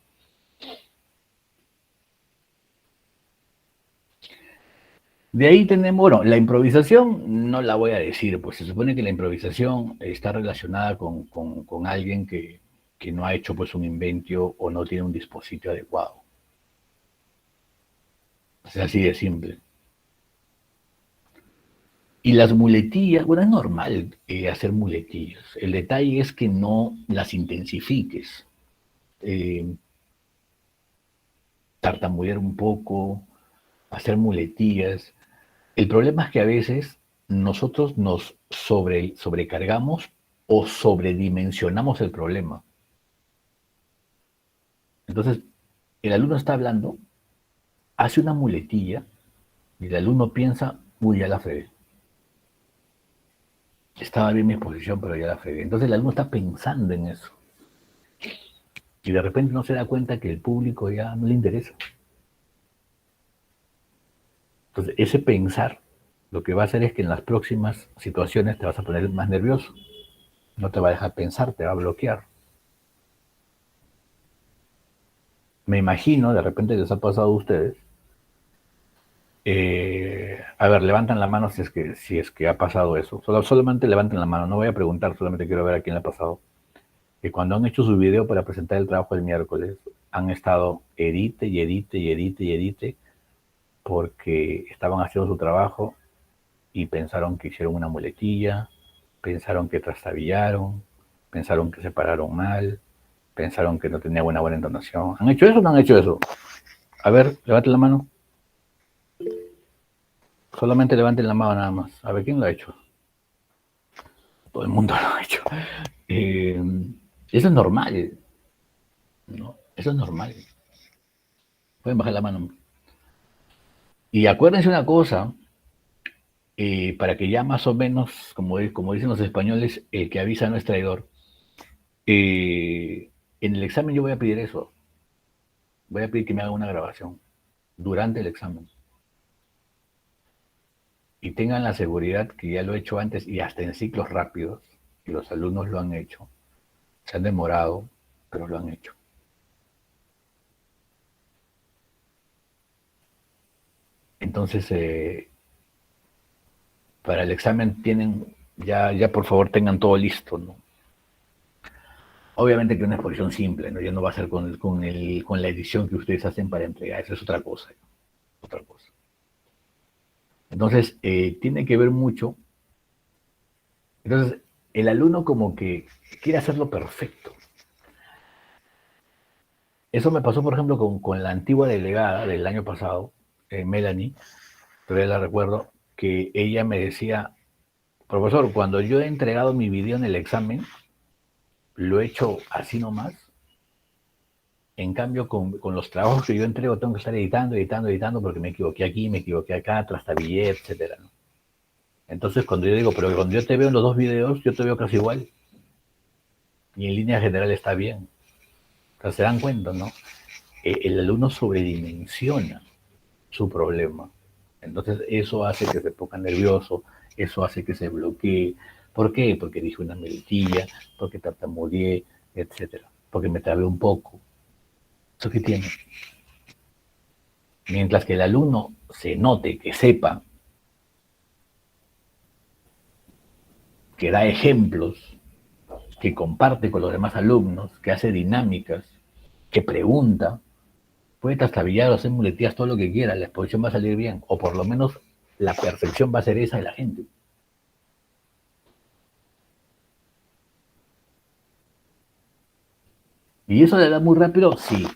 De ahí tenemos, bueno, la improvisación no la voy a decir, pues se supone que la improvisación está relacionada con alguien que no ha hecho pues un inventio o no tiene un dispositivo adecuado. O sea, así de simple. Y las muletillas, bueno, es normal hacer muletillas. El detalle es que no las intensifiques. Tartamudear un poco, hacer muletillas. El problema es que a veces nosotros nos sobrecargamos o sobredimensionamos el problema. Entonces, el alumno está hablando, hace una muletilla y el alumno piensa, uy, ya la fregué. Estaba bien mi exposición, pero ya la fregué. Entonces el alumno está pensando en eso. Y de repente no se da cuenta que el público ya no le interesa. Entonces ese pensar lo que va a hacer es que en las próximas situaciones te vas a poner más nervioso. No te va a dejar pensar, te va a bloquear. Me imagino, de repente les ha pasado a ustedes. A ver, levantan la mano si es que ha pasado eso. Solamente levanten la mano, no voy a preguntar, solamente quiero ver a quién le ha pasado. Que cuando han hecho su video para presentar el trabajo el miércoles, han estado edite y edite y edite y edite porque estaban haciendo su trabajo y pensaron que hicieron una muletilla, pensaron que trastabillaron, pensaron que se pararon mal, pensaron que no tenía buena entonación. ¿Han hecho eso o no han hecho eso? A ver, levanten la mano. Solamente levanten la mano nada más. A ver, ¿quién lo ha hecho? Todo el mundo lo ha hecho. Eso es normal, ¿no? Eso es normal. Pueden bajar la mano. Y acuérdense una cosa, para que ya más o menos, como dicen los españoles, el que avisa no es traidor. En el examen yo voy a pedir eso. Voy a pedir que me hagan una grabación durante el examen. Y tengan la seguridad que ya lo he hecho antes y hasta en ciclos rápidos, y los alumnos lo han hecho. Se han demorado, pero lo han hecho. Entonces, para el examen tienen, ya por favor tengan todo listo, ¿no? Obviamente que una exposición simple, ¿no? Ya no va a ser con la edición que ustedes hacen para entregar, eso es otra cosa, otra cosa. Entonces, tiene que ver mucho. Entonces, el alumno como que quiere hacerlo perfecto. Eso me pasó, por ejemplo, con la antigua delegada del año pasado, Melanie, todavía la recuerdo, que ella me decía, profesor, cuando yo he entregado mi video en el examen, lo he hecho así nomás. En cambio, con los trabajos que yo entrego, tengo que estar editando, porque me equivoqué aquí, me equivoqué acá, trastabillé, etcétera, ¿no? Entonces, cuando yo digo, pero cuando yo te veo en los dos videos, yo te veo casi igual. Y en línea general está bien. O sea, se dan cuenta, ¿no? El alumno sobredimensiona su problema. Entonces, eso hace que se ponga nervioso, eso hace que se bloquee. ¿Por qué? Porque dije una muletilla, porque tartamudeé, etcétera. Porque me trabé un poco. ¿Eso qué tiene? Mientras que el alumno se note, que sepa que da ejemplos, que comparte con los demás alumnos, que hace dinámicas, que pregunta, puede trastabillar o hacer muletillas todo lo que quiera, la exposición va a salir bien, o por lo menos la percepción va a ser esa de la gente. ¿Y eso de hablar muy rápido? Sí.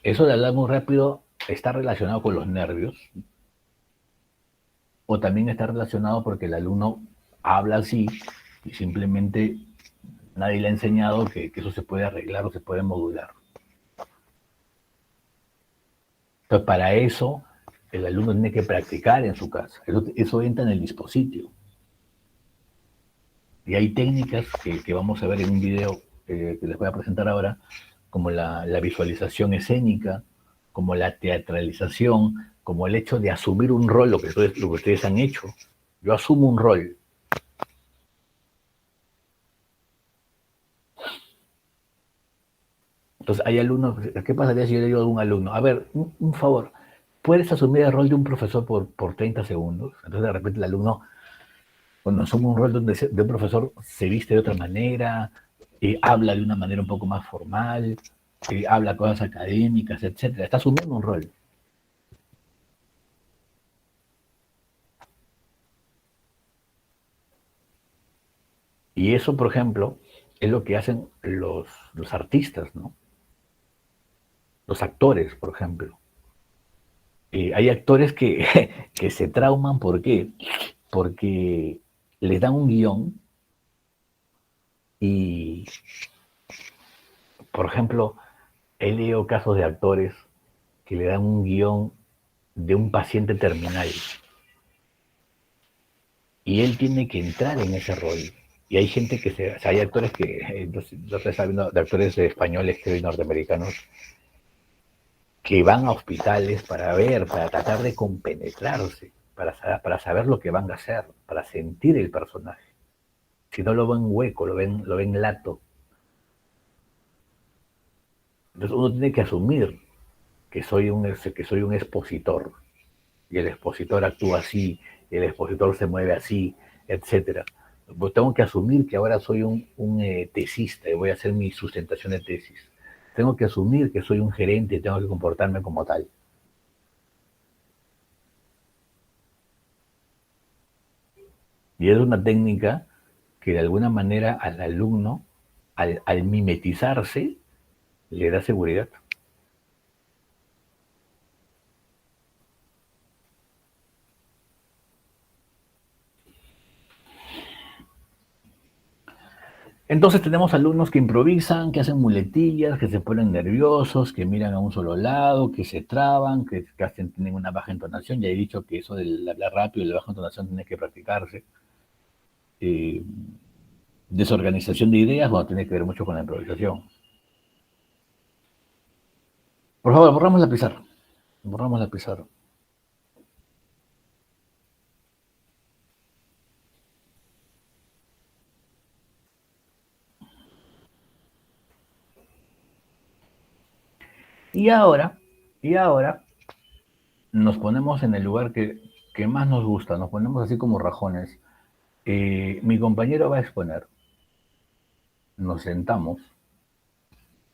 Eso de hablar muy rápido está relacionado con los nervios, o también está relacionado porque el alumno habla así y simplemente nadie le ha enseñado que eso se puede arreglar o se puede modular. Entonces, para eso, el alumno tiene que practicar en su casa. Eso entra en el dispositivo. Y hay técnicas que vamos a ver en un video que les voy a presentar ahora, como la visualización escénica, como la teatralización, como el hecho de asumir un rol, lo que ustedes han hecho. Yo asumo un rol. Entonces hay alumnos, ¿qué pasaría si yo le digo a un alumno? A ver, un favor, ¿puedes asumir el rol de un profesor por 30 segundos? Entonces de repente el alumno, cuando asume un rol de un profesor, se viste de otra manera, habla de una manera un poco más formal, habla cosas académicas, etcétera. Está asumiendo un rol. Y eso, por ejemplo, es lo que hacen los artistas, ¿no? Los actores, por ejemplo. Hay actores que se trauman, ¿por qué? Porque les dan un guión y, por ejemplo, he leído casos de actores que le dan un guión de un paciente terminal y él tiene que entrar en ese rol. Y hay gente o sea, hay actores que, no sé, sabiendo de actores españoles que y norteamericanos, que van a hospitales para tratar de compenetrarse, para saber lo que van a hacer, para sentir el personaje. Si no lo ven hueco, lo ven lato. Entonces uno tiene que asumir que soy un expositor, y el expositor actúa así, el expositor se mueve así, etcétera. Pues tengo que asumir que ahora soy un tesista y voy a hacer mi sustentación de tesis. Tengo que asumir que soy un gerente y tengo que comportarme como tal. Y es una técnica que de alguna manera al alumno, al mimetizarse, le da seguridad. Entonces tenemos alumnos que improvisan, que hacen muletillas, que se ponen nerviosos, que miran a un solo lado, que se traban, que tienen una baja entonación. Ya he dicho que eso del hablar rápido y la baja entonación tiene que practicarse. Desorganización de ideas, bueno, tiene que ver mucho con la improvisación. Por favor, borramos la pizarra. Borramos la pizarra. Y ahora nos ponemos en el lugar que más nos gusta, nos ponemos así como rajones. Mi compañero va a exponer. Nos sentamos,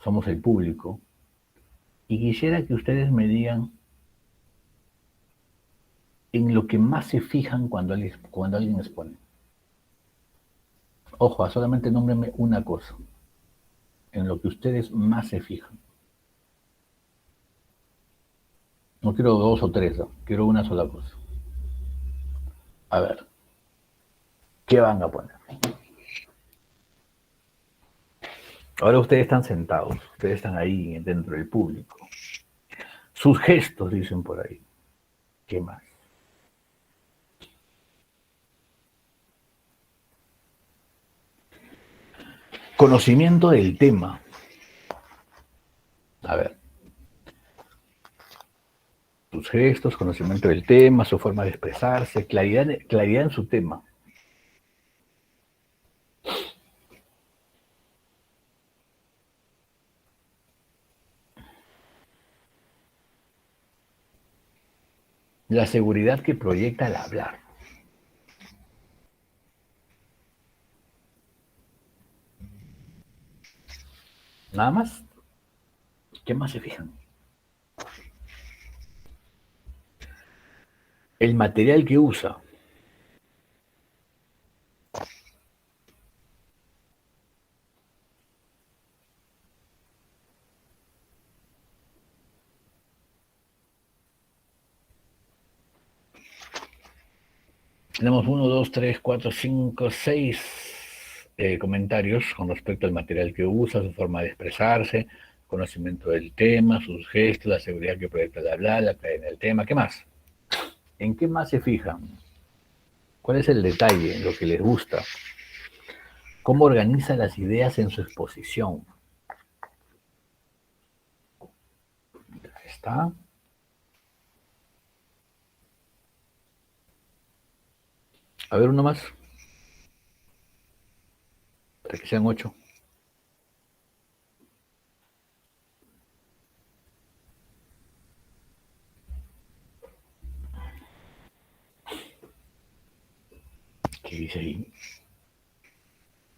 somos el público, y quisiera que ustedes me digan en lo que más se fijan cuando alguien expone. Ojo, solamente nómbrenme una cosa, en lo que ustedes más se fijan. No quiero dos o tres, ¿no? Quiero una sola cosa. A ver, ¿qué van a poner? Ahora ustedes están sentados, ustedes están ahí dentro del público. Sus gestos, dicen por ahí. ¿Qué más? Conocimiento del tema. A ver. Sus gestos, conocimiento del tema, su forma de expresarse, claridad en su tema. La seguridad que proyecta al hablar. Nada más. ¿Qué más se fijan? El material que usa. Tenemos 1, 2, 3, 4, 5, 6 comentarios con respecto al material que usa, su forma de expresarse, conocimiento del tema, sus gestos, la seguridad que proyecta de hablar, la claridad en el tema. ¿Qué más? ¿En qué más se fijan? ¿Cuál es el detalle, lo que les gusta? ¿Cómo organiza las ideas en su exposición? Ahí está. A ver, uno más. Para que sean 8. ¿Qué dice ahí?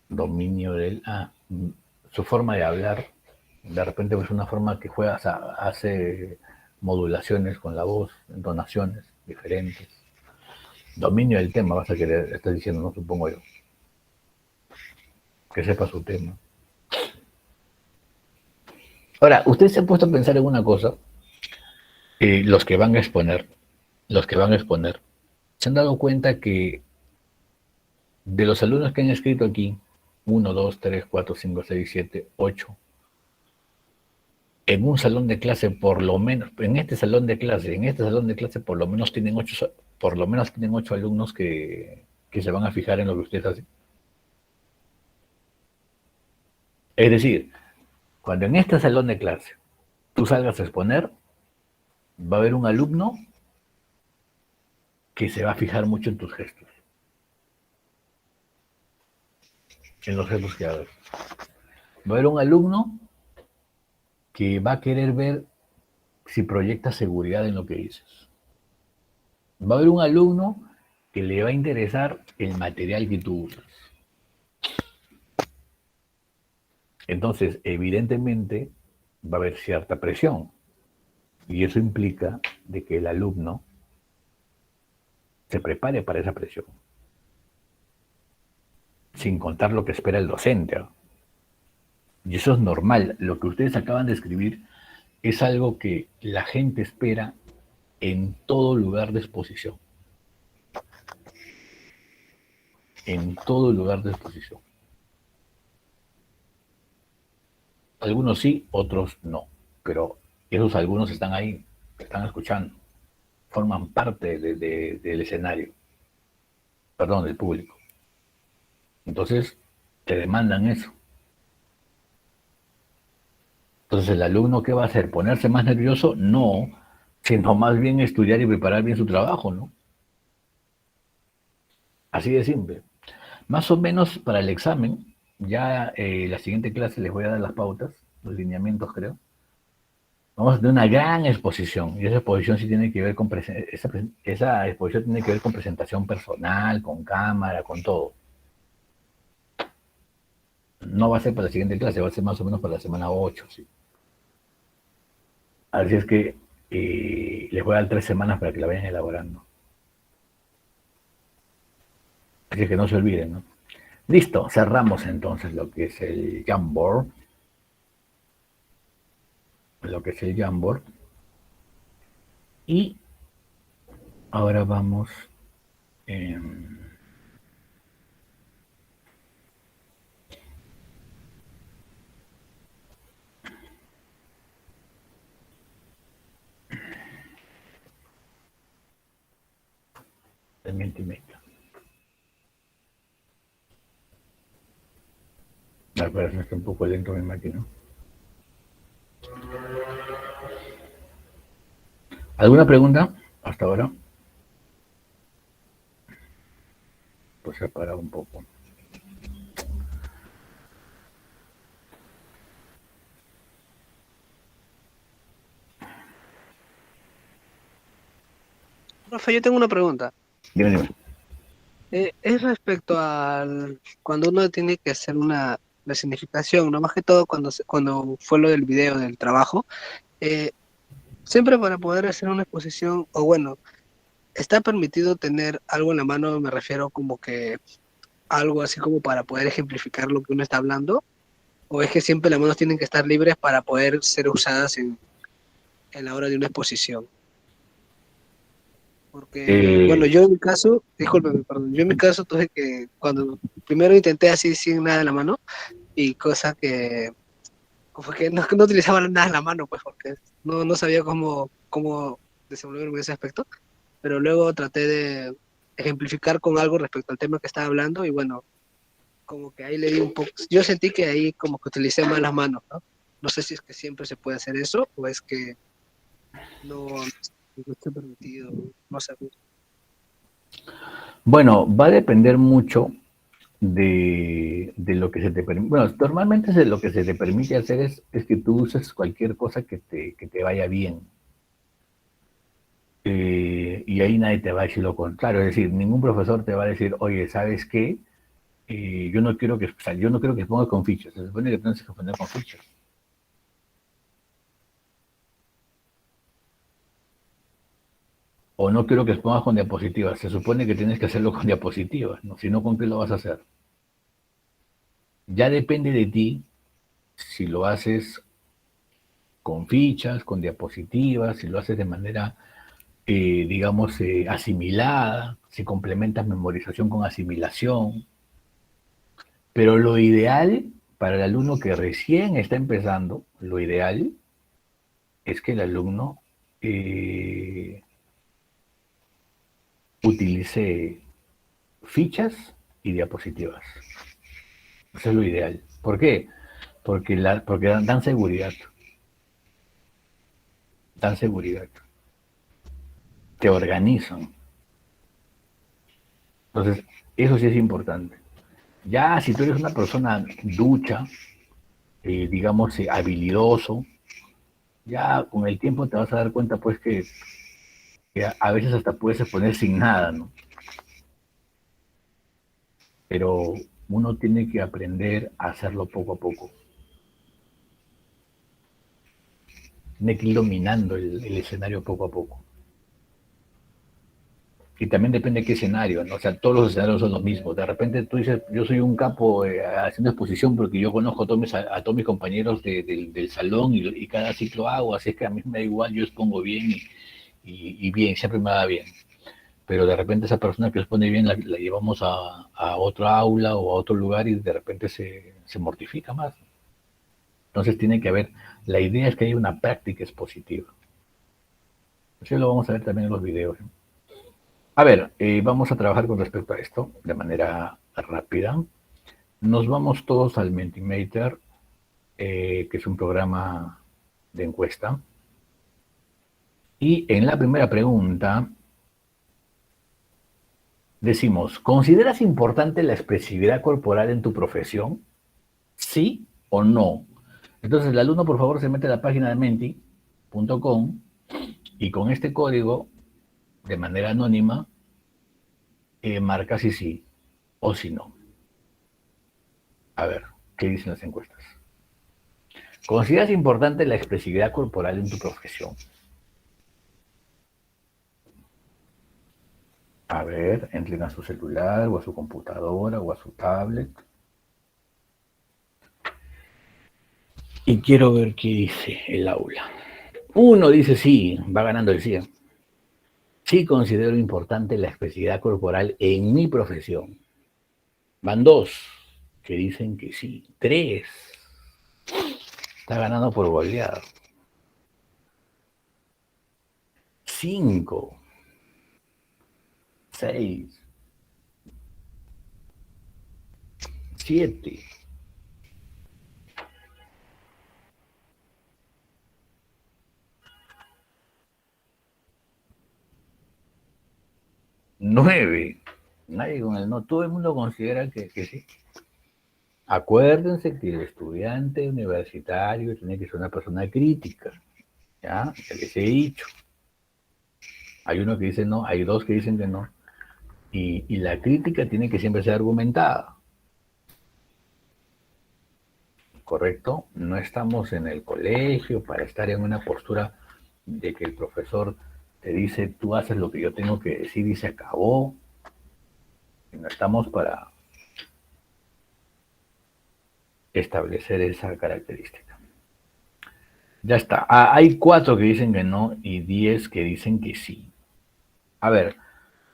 Dominio del... su forma de hablar. De repente es una forma que juega, o sea, hace modulaciones con la voz, entonaciones diferentes. Dominio del tema, vas a querer, estás diciendo, no supongo yo. Que sepa su tema. Ahora, ustedes se han puesto a pensar en una cosa, los que van a exponer, se han dado cuenta que de los alumnos que han escrito aquí, 1, 2, 3, 4, 5, 6, 7, 8, en un salón de clase, por lo menos, en este salón de clase, por lo menos tienen 8 alumnos que se van a fijar en lo que ustedes hacen. Es decir, cuando en este salón de clase tú salgas a exponer, va a haber un alumno que se va a fijar mucho en tus gestos, en los gestos que hagas. Va a haber un alumno que va a querer ver si proyectas seguridad en lo que dices. Va a haber un alumno que le va a interesar el material que tú usas. Entonces, evidentemente, va a haber cierta presión. Y eso implica de que el alumno se prepare para esa presión. Sin contar lo que espera el docente. Y eso es normal. Lo que ustedes acaban de escribir es algo que la gente espera en todo lugar de exposición. En todo lugar de exposición. Algunos sí, otros no. Pero esos algunos están ahí, están escuchando. Forman parte del escenario. Perdón, del público. Entonces, te demandan eso. Entonces, ¿el alumno qué va a hacer? ¿Ponerse más nervioso? No, sino más bien estudiar y preparar bien su trabajo, ¿no? Así de simple. Más o menos para el examen, ya la siguiente clase les voy a dar las pautas, los lineamientos, creo. Vamos a tener una gran exposición, y esa exposición sí tiene que ver con esa exposición tiene que ver con presentación personal, con cámara, con todo. No va a ser para la siguiente clase, va a ser más o menos para la semana 8, sí. Así es que les voy a dar 3 semanas para que la vayan elaborando. Así que no se olviden, ¿no? Listo, cerramos entonces lo que es el Jamboard. Y ahora vamos el Mentimeter. La operación está un poco lento en mi máquina. ¿Alguna pregunta hasta ahora? Pues se ha parado un poco. Profe, yo tengo una pregunta. Dime. Es respecto al cuando uno tiene que hacer una la significación, no más que todo cuando fue lo del video del trabajo, eh, siempre para poder hacer una exposición, o bueno, está permitido tener algo en la mano, me refiero como que algo así como para poder ejemplificar lo que uno está hablando, o es que siempre las manos tienen que estar libres para poder ser usadas en la hora de una exposición. Porque, bueno, yo en mi caso, discúlpeme, perdón, yo en mi caso tuve que, cuando primero intenté así sin nada en la mano, y cosa que fue que no utilizaba nada en la mano, pues porque no sabía cómo desenvolverme en ese aspecto, pero luego traté de ejemplificar con algo respecto al tema que estaba hablando, y bueno, como que ahí le di un poco, yo sentí que ahí como que utilicé más las manos, ¿no? No sé si es que siempre se puede hacer eso, o es que no está permitido, no sé. Bueno, va a depender mucho de lo que se te permite. Bueno, normalmente lo que se te permite hacer es que tú uses cualquier cosa que te vaya bien. Y ahí nadie te va a decir lo contrario. Es decir, ningún profesor te va a decir, oye, ¿sabes qué? Yo no quiero o sea, yo no quiero que pongas con fichas. Se supone que tienes que poner con fichas. O no quiero que expongas con diapositivas. Se supone que tienes que hacerlo con diapositivas, ¿no? Si no, ¿con qué lo vas a hacer? Ya depende de ti si lo haces con fichas, con diapositivas, si lo haces de manera, digamos, asimilada, si complementas memorización con asimilación. Pero lo ideal para el alumno que recién está empezando, lo ideal es que el alumno utilice fichas y diapositivas. Eso es lo ideal. ¿Por qué? Porque dan seguridad. Dan seguridad. Te organizan. Entonces, eso sí es importante. Ya si tú eres una persona ducha, digamos, habilidoso, ya con el tiempo te vas a dar cuenta pues que a veces hasta puedes exponer sin nada, ¿no? Pero uno tiene que aprender a hacerlo poco a poco. Tiene que ir dominando el escenario poco a poco. Y también depende de qué escenario, ¿no? O sea, todos los escenarios son los mismos. De repente tú dices, yo soy un capo haciendo exposición porque yo conozco a todos mis compañeros del salón y cada ciclo hago, así es que a mí me da igual, yo expongo bien y bien, siempre me va bien. Pero de repente esa persona que expone bien la llevamos a otro aula o a otro lugar y de repente se mortifica más. Entonces tiene que haber, la idea es que haya una práctica expositiva. Eso lo vamos a ver también en los videos, ¿no? A ver, vamos a trabajar con respecto a esto de manera rápida. Nos vamos todos al Mentimeter, que es un programa de encuesta. Y en la primera pregunta decimos, ¿consideras importante la expresividad corporal en tu profesión? ¿Sí o no? Entonces el alumno por favor se mete a la página de menti.com y con este código, de manera anónima, marca si sí o si no. A ver, ¿qué dicen las encuestas? ¿Consideras importante la expresividad corporal en tu profesión? A ver, entren a su celular o a su computadora o a su tablet. Y quiero ver qué dice el aula. Uno dice sí, va ganando el 100. Sí considero importante la expresividad corporal en mi profesión. Van 2 que dicen que sí. 3. Está ganando por goleada. 5. 6. 7. 9. Nadie con el no. Todo el mundo considera que sí. Acuérdense que el estudiante universitario tiene que ser una persona crítica. ¿Ya? Ya les he dicho. Hay uno que dice no, hay 2 que dicen que no. Y la crítica tiene que siempre ser argumentada. ¿correcto? No estamos en el colegio para estar en una postura de que el profesor te dice, tú haces lo que yo tengo que decir y se acabó. No estamos para establecer esa característica. Ya está. Hay 4 que dicen que no y 10 que dicen que sí. A ver,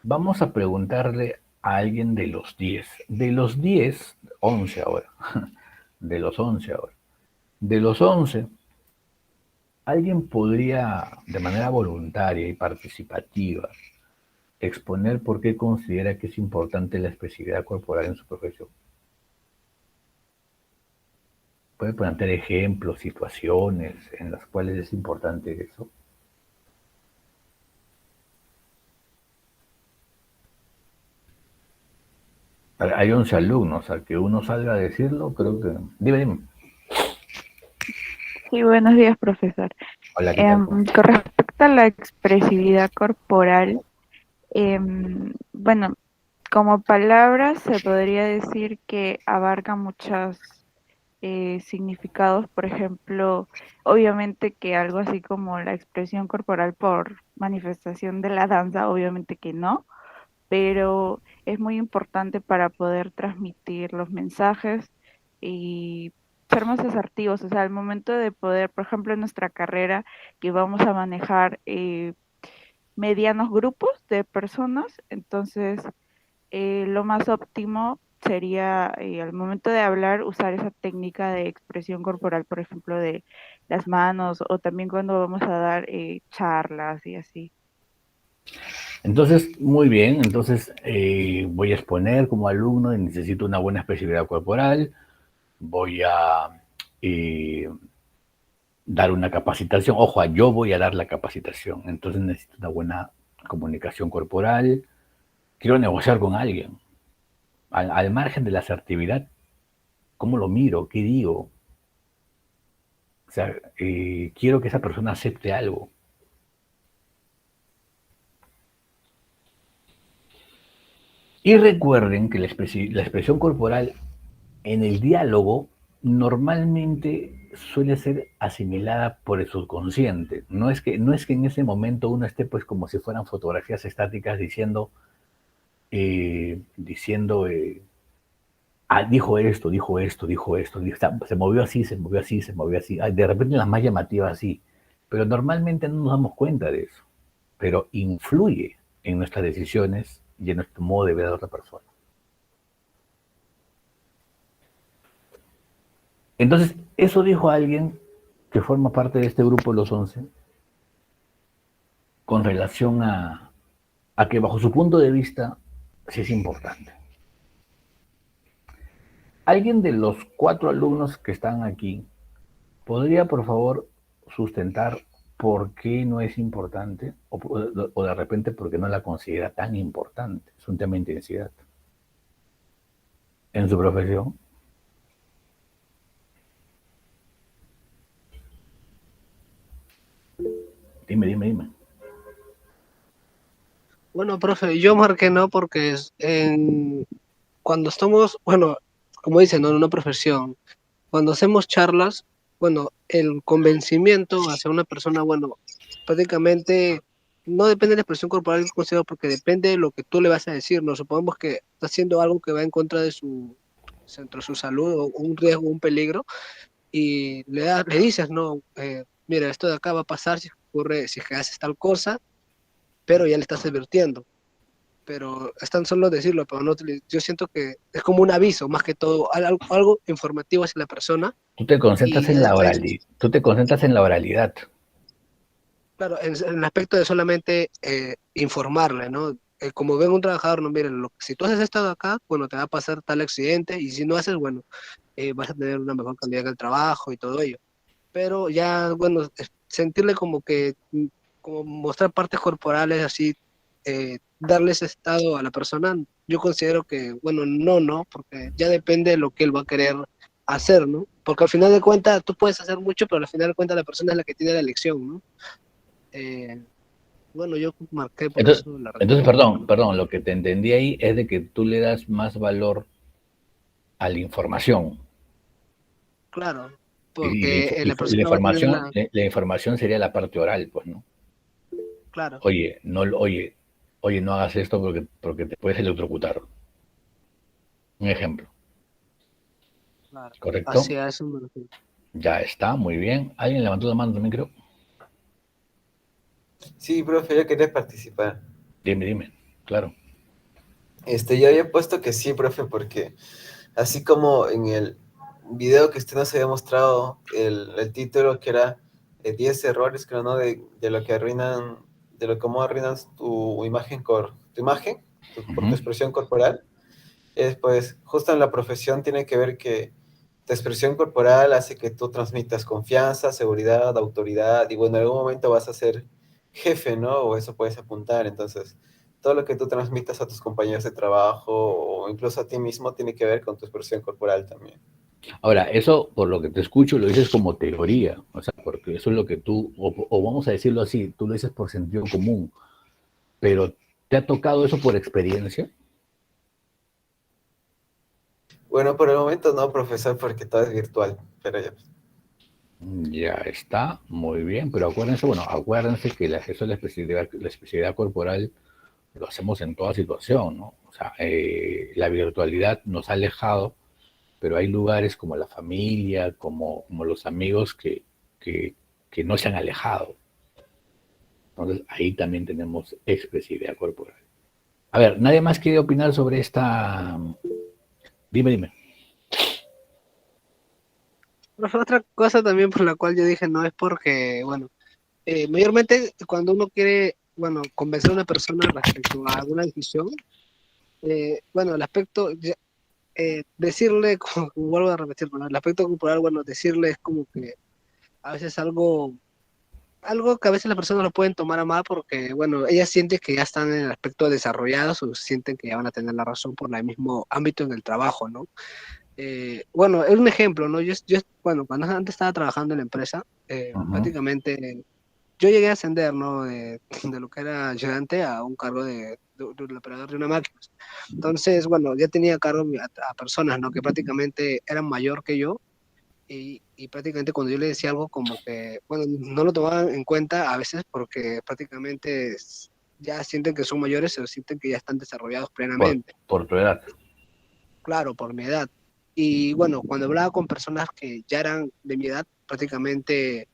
vamos a preguntarle a alguien de los 10. De los 10, 11 ahora. De los 11 ahora. De los 11, alguien podría, de manera voluntaria y participativa, exponer por qué considera que es importante la expresividad corporal en su profesión. Puede plantear ejemplos, situaciones en las cuales es importante eso. Hay 11 alumnos, a que uno salga a decirlo, creo que... Dime. Sí, buenos días, profesor. Hola, ¿qué tal? Con respecto a la expresividad corporal, bueno, como palabra se podría decir que abarca muchos significados. Por ejemplo, obviamente que algo así como la expresión corporal por manifestación de la danza, obviamente que no, pero es muy importante para poder transmitir los mensajes y ser más asertivos. O sea, al momento de poder, por ejemplo, en nuestra carrera, que vamos a manejar medianos grupos de personas, entonces lo más óptimo sería al momento de hablar usar esa técnica de expresión corporal, por ejemplo, de las manos, o también cuando vamos a dar charlas y así. Entonces, muy bien, entonces voy a exponer como alumno y necesito una buena expresividad corporal, voy a dar una capacitación, ojo, yo voy a dar la capacitación, entonces necesito una buena comunicación corporal, quiero negociar con alguien, al margen de la asertividad, ¿cómo lo miro? ¿Qué digo? O sea, quiero que esa persona acepte algo. Y recuerden que la expresión corporal en el diálogo normalmente suele ser asimilada por el subconsciente. No es que en ese momento uno esté pues como si fueran fotografías estáticas diciendo, dijo esto, se movió así, se movió así, se movió así. De repente las más llamativas sí, pero normalmente no nos damos cuenta de eso. Pero influye en nuestras decisiones y en nuestro modo de ver a otra persona. Entonces, eso dijo alguien que forma parte de este grupo de los 11, con relación a que bajo su punto de vista sí es importante. ¿Alguien de los 4 alumnos que están aquí podría, por favor, sustentar por qué no es importante o de repente por qué no la considera tan importante? Es un tema de intensidad en su profesión. Dime. Bueno, profe, yo marqué no porque cuando estamos, bueno, como dicen, ¿no? En una profesión, cuando hacemos charlas, bueno, el convencimiento hacia una persona, bueno, prácticamente no depende de la expresión corporal que considero, porque depende de lo que tú le vas a decir, ¿no? Supongamos que está haciendo algo que va en contra de su salud, o un riesgo, un peligro, y le dices, no, mira, esto de acá va a pasar si ocurre, si es que haces tal cosa, pero ya le estás advirtiendo. Pero es tan solo decirlo, pero no, yo siento que es como un aviso, más que todo, algo informativo hacia la persona. Tú te concentras en la oralidad. Claro, en el aspecto de solamente informarle, ¿no? Como ven un trabajador, no, miren, si tú haces esto de acá, bueno, te va a pasar tal accidente, y si no haces, bueno, vas a tener una mejor calidad del trabajo y todo ello. Pero ya, bueno, sentirle como mostrar partes corporales, así, darle ese estado a la persona, yo considero que, bueno, no, porque ya depende de lo que él va a querer hacer, ¿no? Porque al final de cuentas tú puedes hacer mucho, pero al final de cuentas la persona es la que tiene la elección, ¿no? Bueno, yo marqué por entonces, eso la entonces, perdón, lo que te entendí ahí es de que tú le das más valor a la información. Claro, Y porque la persona va a tener la... la información sería la parte oral, pues, ¿no? Claro, Oye, no hagas esto porque te puedes electrocutar. Un ejemplo, claro. ¿correcto? Hacia eso me refiero. Ya está, muy bien. ¿Alguien levantó la mano también, creo? Sí, profe, yo quería participar. Dime, claro. Yo había puesto que sí, profe, porque así como en el video que usted nos había mostrado, el título que era 10 errores, creo, ¿no? De lo que arruinan, de lo cómo arruinas tu imagen, por tu expresión corporal. Pues justo en la profesión tiene que ver que tu expresión corporal hace que tú transmitas confianza, seguridad, autoridad, y bueno, en algún momento vas a ser jefe, ¿no? O eso puedes apuntar. Entonces, todo lo que tú transmitas a tus compañeros de trabajo o incluso a ti mismo tiene que ver con tu expresión corporal también. Ahora, eso, por lo que te escucho, lo dices como teoría, o sea, porque eso es lo que tú, o vamos a decirlo así, tú lo dices por sentido común, pero ¿te ha tocado eso por experiencia? Bueno, por el momento no, profesor, porque todo es virtual, pero ya. Ya está, muy bien, pero acuérdense que eso es la especialidad corporal, lo hacemos en toda situación, ¿no? O sea, la virtualidad nos ha alejado, pero hay lugares como la familia, como los amigos que no se han alejado. Entonces, ahí también tenemos expresividad corporal. A ver, ¿nadie más quiere opinar sobre esta? Dime. Pero otra cosa también por la cual yo dije no es porque, bueno, mayormente cuando uno quiere, bueno, convencer a una persona respecto a alguna decisión, bueno, el aspecto, decirle, como vuelvo a repetir, bueno, el aspecto corporal, bueno, decirle es como que a veces algo que a veces las personas lo pueden tomar a mal porque, bueno, ellas sienten que ya están en el aspecto desarrollados o sienten que ya van a tener la razón por el mismo ámbito en el trabajo, ¿no? Bueno, es un ejemplo, ¿no? Bueno, cuando antes estaba trabajando en la empresa, prácticamente yo llegué a ascender, ¿no? De lo que era ayudante a un cargo de un operador de una máquina. Entonces, bueno, ya tenía a cargo a personas, ¿no? Que prácticamente eran mayor que yo y prácticamente cuando yo le decía algo como que, bueno, no lo tomaban en cuenta a veces porque prácticamente ya sienten que son mayores o sienten que ya están desarrollados plenamente. Por tu edad. Claro, por mi edad. Y bueno, cuando hablaba con personas que ya eran de mi edad, prácticamente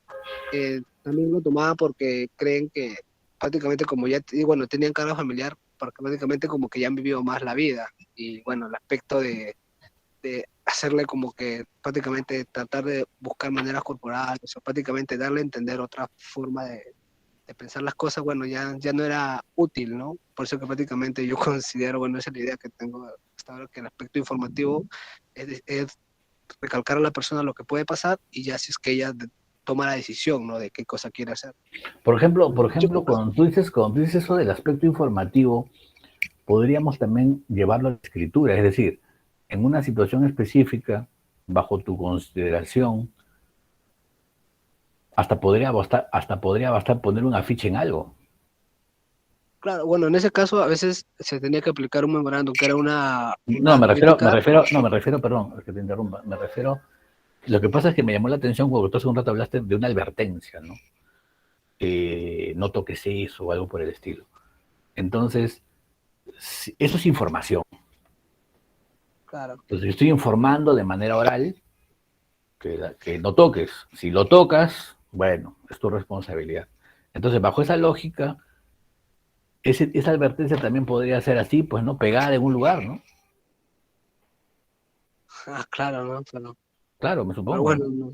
también lo tomaba porque creen que prácticamente como ya, y bueno, tenían carga familiar, porque prácticamente como que ya han vivido más la vida. Y bueno, el aspecto de hacerle como que prácticamente tratar de buscar maneras corporales o prácticamente darle a entender otra forma de pensar las cosas, bueno, ya no era útil, ¿no? Por eso que prácticamente yo considero, bueno, esa es la idea que tengo hasta ahora, que el aspecto informativo es recalcar a la persona lo que puede pasar y ya si es que ella toma la decisión, ¿no? De qué cosa quiere hacer. Por ejemplo, cuando tú dices eso del aspecto informativo, podríamos también llevarlo a la escritura, es decir, en una situación específica, bajo tu consideración, hasta podría bastar poner un afiche en algo. Claro, bueno, en ese caso a veces se tenía que aplicar un memorándum, que era una Me crítica. refiero, perdón, que te interrumpa, lo que pasa es que me llamó la atención cuando tú hace un rato hablaste de una advertencia, ¿no? No toques eso o algo por el estilo. Entonces, eso es información. Claro. Entonces, yo estoy informando de manera oral que no toques. Si lo tocas, bueno, es tu responsabilidad. Entonces, bajo esa lógica, esa advertencia también podría ser así, pues, ¿no? Pegada en un lugar, ¿no? Ah, claro, ¿no? Pero, claro, me supongo. Bueno, ¿no?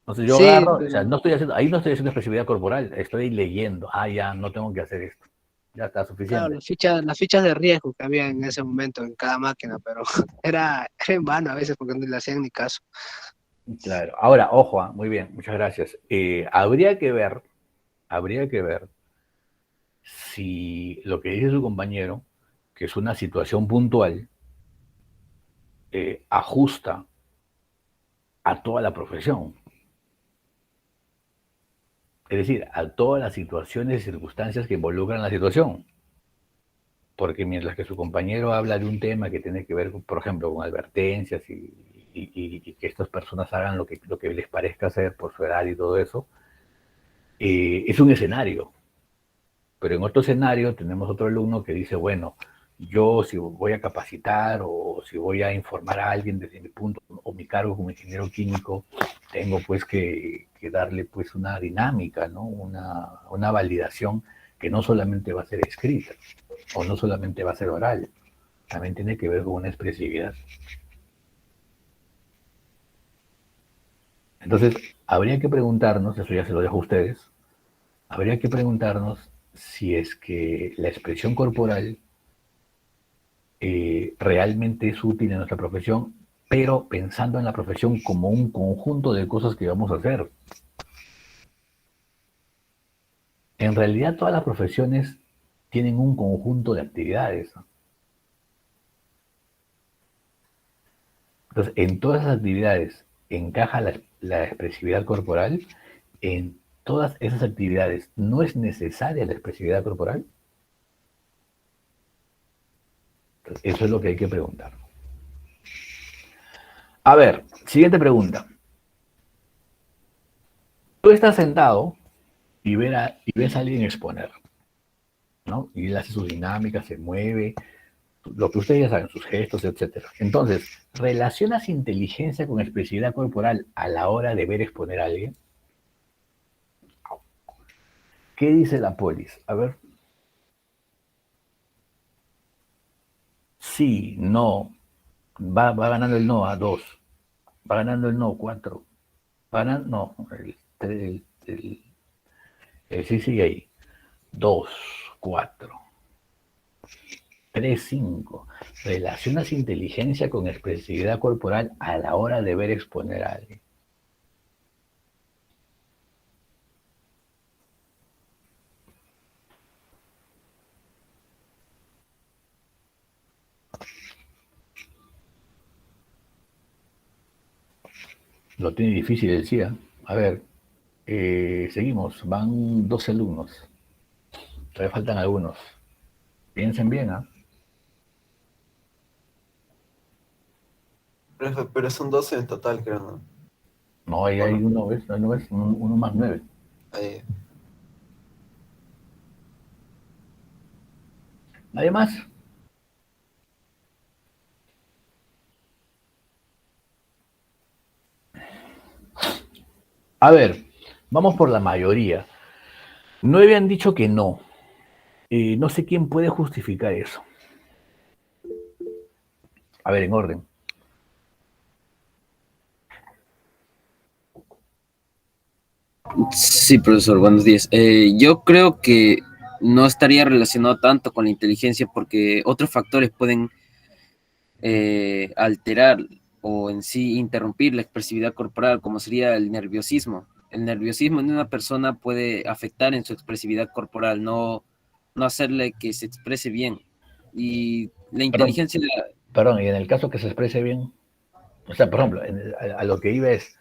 Entonces yo sí, agarro, pero... o sea, no estoy haciendo expresividad corporal, estoy leyendo. Ya, no tengo que hacer esto. Ya está suficiente. Claro, las fichas de riesgo que había en ese momento en cada máquina, pero era en vano a veces porque no le hacían ni caso. Claro. Ahora, ojo, muy bien, muchas gracias. Habría que ver si lo que dice su compañero, que es una situación puntual, ajusta a toda la profesión. Es decir, a todas las situaciones y circunstancias que involucran la situación. Porque mientras que su compañero habla de un tema que tiene que ver, por ejemplo, con advertencias y y que estas personas hagan lo que les parezca hacer por su edad y todo eso, es un escenario. Pero en otro escenario tenemos otro alumno que dice, bueno, yo si voy a capacitar o si voy a informar a alguien desde mi punto o mi cargo como ingeniero químico, tengo pues que darle pues una dinámica, ¿no? Una validación que no solamente va a ser escrita o no solamente va a ser oral, también tiene que ver con una expresividad. Entonces, habría que preguntarnos, eso ya se lo dejo a ustedes, habría que preguntarnos si es que la expresión corporal realmente es útil en nuestra profesión, pero pensando en la profesión como un conjunto de cosas que vamos a hacer. En realidad todas las profesiones tienen un conjunto de actividades. Entonces, en todas esas actividades encaja la expresividad corporal. En todas esas actividades no es necesaria la expresividad corporal. Entonces, eso es lo que hay que preguntar. A ver, siguiente pregunta. Tú estás sentado y ves a alguien exponer, ¿no? Y él hace sus dinámicas, se mueve, lo que ustedes ya saben, sus gestos, etc. Entonces, ¿relacionas inteligencia con expresividad corporal a la hora de ver exponer a alguien? ¿Qué dice la polis? A ver. Sí, no. Va ganando el no a 2. Va ganando el no 4. Va ganando, no, sí sigue ahí. 2, 4. 3, 5. Relacionas inteligencia con expresividad corporal a la hora de ver exponer a alguien. Lo tiene difícil, decía. A ver, seguimos. Van 12 alumnos. Todavía faltan algunos. Piensen bien, ¿ah? Pero son 12 en total, creo, ¿no? No, ahí hay uno, ¿ves? No ves, uno más 9. Ahí. ¿Nadie más? A ver, vamos por la mayoría. 9 han dicho que no. No sé quién puede justificar eso. A ver, en orden. Sí, profesor, buenos días. Yo creo que no estaría relacionado tanto con la inteligencia porque otros factores pueden alterar o en sí interrumpir la expresividad corporal, como sería el nerviosismo. El nerviosismo en una persona puede afectar en su expresividad corporal, no hacerle que se exprese bien. Y la inteligencia... Perdón, y en el caso que se exprese bien, o sea, por ejemplo, a lo que iba es,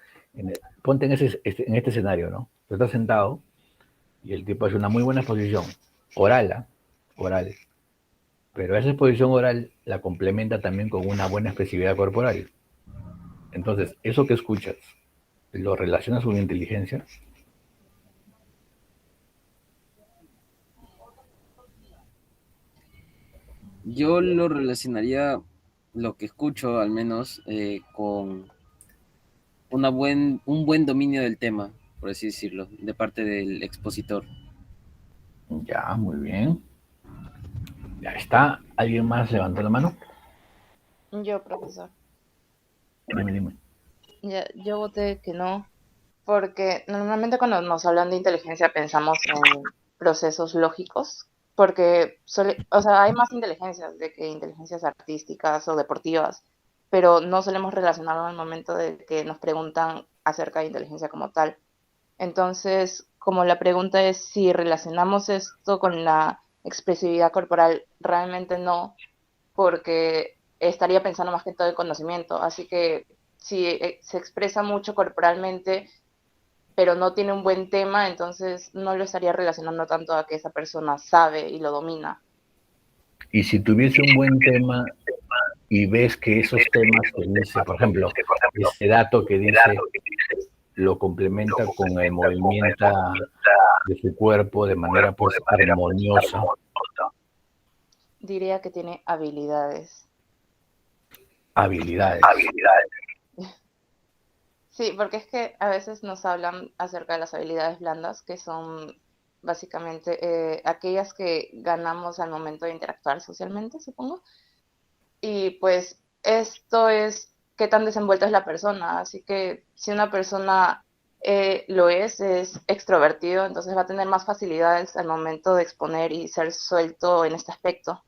ponte en este escenario, ¿no? Tú estás sentado y el tipo hace una muy buena exposición, oral, pero esa exposición oral la complementa también con una buena expresividad corporal. Entonces, eso que escuchas, ¿lo relacionas con inteligencia? Yo lo relacionaría, lo que escucho al menos, con un buen dominio del tema, por así decirlo, de parte del expositor. Ya, muy bien. Ya está. ¿Alguien más levantó la mano? Yo, profesor. Dime. Yo voté que no, porque normalmente cuando nos hablan de inteligencia pensamos en procesos lógicos, porque hay más inteligencias de que inteligencias artísticas o deportivas, pero no solemos relacionarlo al momento de que nos preguntan acerca de inteligencia como tal. Entonces, como la pregunta es si relacionamos esto con la expresividad corporal, realmente no, porque estaría pensando más que todo en conocimiento. Así que si se expresa mucho corporalmente, pero no tiene un buen tema, entonces no lo estaría relacionando tanto a que esa persona sabe y lo domina. Y si tuviese un buen tema y ves que esos temas que dice, por ejemplo, ese dato que dice lo complementa con el movimiento de su cuerpo de manera pues armoniosa. Diría que tiene habilidades. Habilidades. Sí, porque es que a veces nos hablan acerca de las habilidades blandas, que son básicamente aquellas que ganamos al momento de interactuar socialmente, supongo. Y pues esto es qué tan desenvuelta es la persona. Así que si una persona lo es extrovertido, entonces va a tener más facilidades al momento de exponer y ser suelto en este aspecto.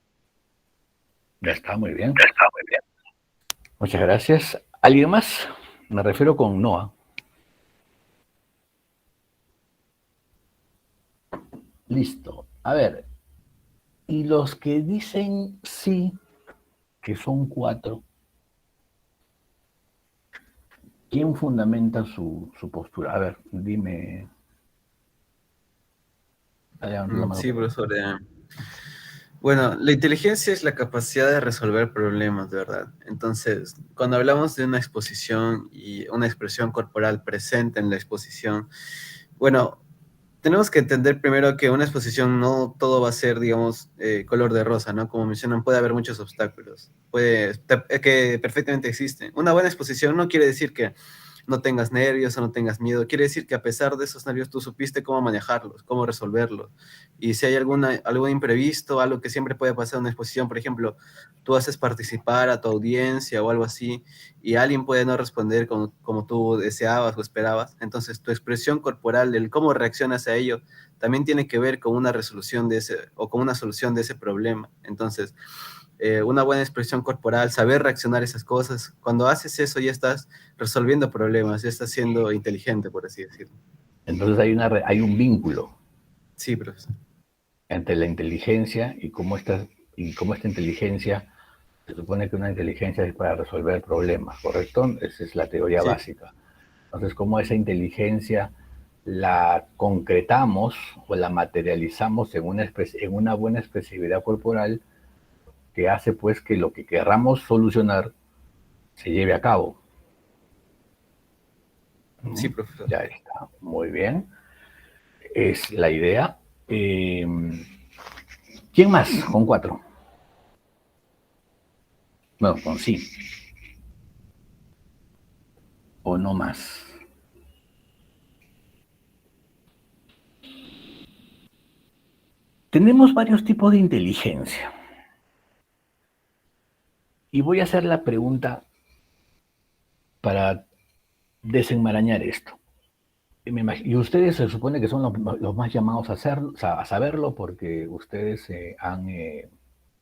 Ya está, muy bien. Muchas gracias. ¿Alguien más? Me refiero con Noah. Listo. A ver, y los que dicen sí, que son 4, ¿quién fundamenta su postura? A ver, dime. Sí, profesor. Bueno, la inteligencia es la capacidad de resolver problemas, de verdad. Entonces, cuando hablamos de una exposición y una expresión corporal presente en la exposición, bueno, tenemos que entender primero que una exposición no todo va a ser, digamos, color de rosa, ¿no? Como mencionan, puede haber muchos obstáculos, que perfectamente existen. Una buena exposición no quiere decir que no tengas nervios o no tengas miedo, quiere decir que a pesar de esos nervios tú supiste cómo manejarlos, cómo resolverlos. Y si hay algún imprevisto, algo que siempre puede pasar en una exposición, por ejemplo, tú haces participar a tu audiencia o algo así, y alguien puede no responder como tú deseabas o esperabas, entonces tu expresión corporal, el cómo reaccionas a ello, también tiene que ver con una resolución de ese, o con una solución de ese problema. Entonces, una buena expresión corporal, saber reaccionar a esas cosas, cuando haces eso ya estás resolviendo problemas, ya estás siendo inteligente, por así decirlo. Entonces hay un vínculo. Sí, profesor. Entre la inteligencia y cómo esta inteligencia, se supone que una inteligencia es para resolver problemas, ¿correcto? Esa es la teoría básica. Entonces, cómo esa inteligencia la concretamos o la materializamos en una buena expresividad corporal que hace pues que lo que querramos solucionar se lleve a cabo. Sí, profesor. Ya está, muy bien. Es la idea. ¿Quién más? Con 4. No, con sí. O no más. Tenemos varios tipos de inteligencia. Y voy a hacer la pregunta para desenmarañar esto. Y ustedes se supone que son los más llamados a saberlo porque ustedes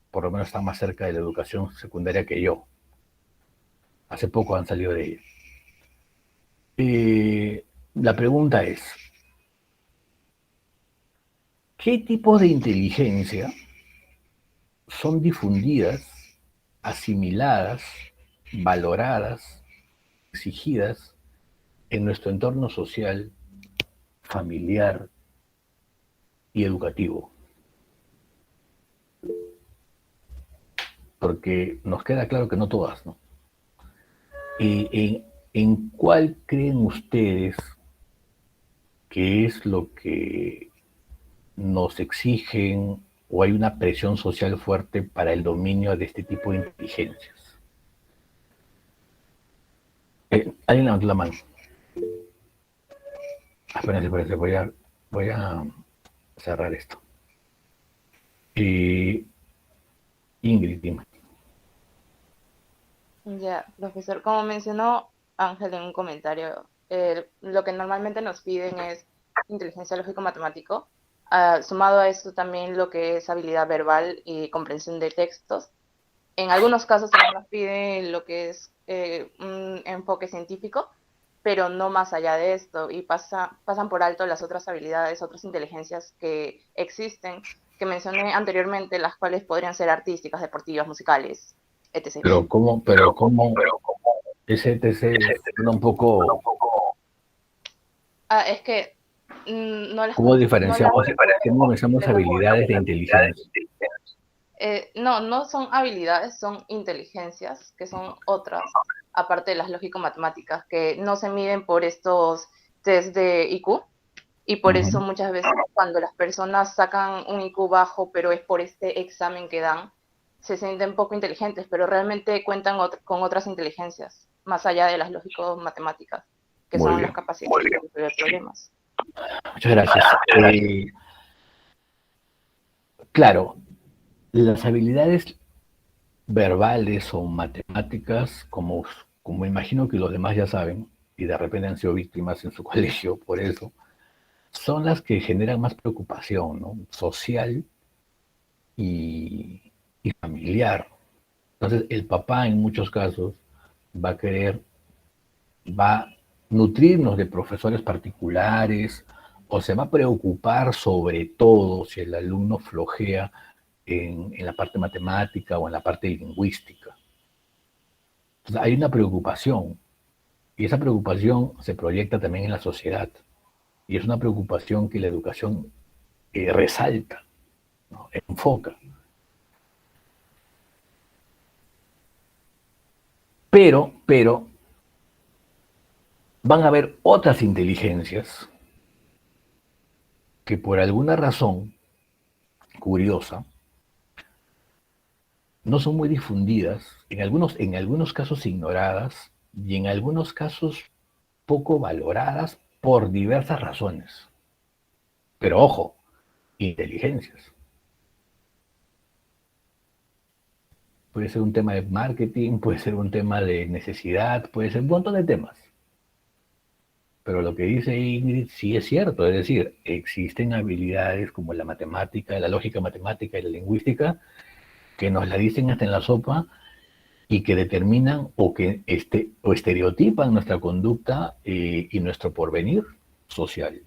por lo menos están más cerca de la educación secundaria que yo. Hace poco han salido de ella. La pregunta es, ¿qué tipo de inteligencia son difundidas, asimiladas, valoradas, exigidas en nuestro entorno social, familiar y educativo? Porque nos queda claro que no todas, ¿no? ¿En cuál creen ustedes que es lo que nos exigen o hay una presión social fuerte para el dominio de este tipo de inteligencias? ¿Alguien levantó la mano? Espérense, voy a cerrar esto. Ingrid, dime. Ya, profesor, como mencionó Ángel en un comentario, lo que normalmente nos piden es inteligencia lógico-matemático, sumado a esto también lo que es habilidad verbal y comprensión de textos. En algunos casos también nos piden lo que es un enfoque científico, pero no más allá de esto, y pasan por alto las otras habilidades, otras inteligencias que existen, que mencioné anteriormente, las cuales podrían ser artísticas, deportivas, musicales, etc. Pero cómo ese ETC suena un poco... Es que no las... ¿Cómo diferenciamos habilidades de inteligencia? No son habilidades, son inteligencias, que son otras, aparte de las lógico-matemáticas, que no se miden por estos test de IQ, y por eso muchas veces cuando las personas sacan un IQ bajo, pero es por este examen que dan, se sienten poco inteligentes, pero realmente cuentan con otras inteligencias, más allá de las lógico-matemáticas, que Muy son bien. las capacidades de resolver problemas. Muchas gracias. Claro, las habilidades verbales o matemáticas, como imagino que los demás ya saben, y de repente han sido víctimas en su colegio por eso, son las que generan más preocupación, ¿no? Social y familiar. Entonces, el papá en muchos casos va a nutrirnos de profesores particulares o se va a preocupar sobre todo si el alumno flojea en la parte matemática o en la parte lingüística. Entonces, hay una preocupación y esa preocupación se proyecta también en la sociedad y es una preocupación que la educación resalta, ¿no? Enfoca. Pero van a haber otras inteligencias que por alguna razón curiosa no son muy difundidas, en algunos casos ignoradas y en algunos casos poco valoradas por diversas razones. Pero ojo, inteligencias. Puede ser un tema de marketing, puede ser un tema de necesidad, puede ser un montón de temas. Pero lo que dice Ingrid sí es cierto, es decir, existen habilidades como la matemática, la lógica matemática y la lingüística que nos la dicen hasta en la sopa y que determinan o estereotipan nuestra conducta y nuestro porvenir social.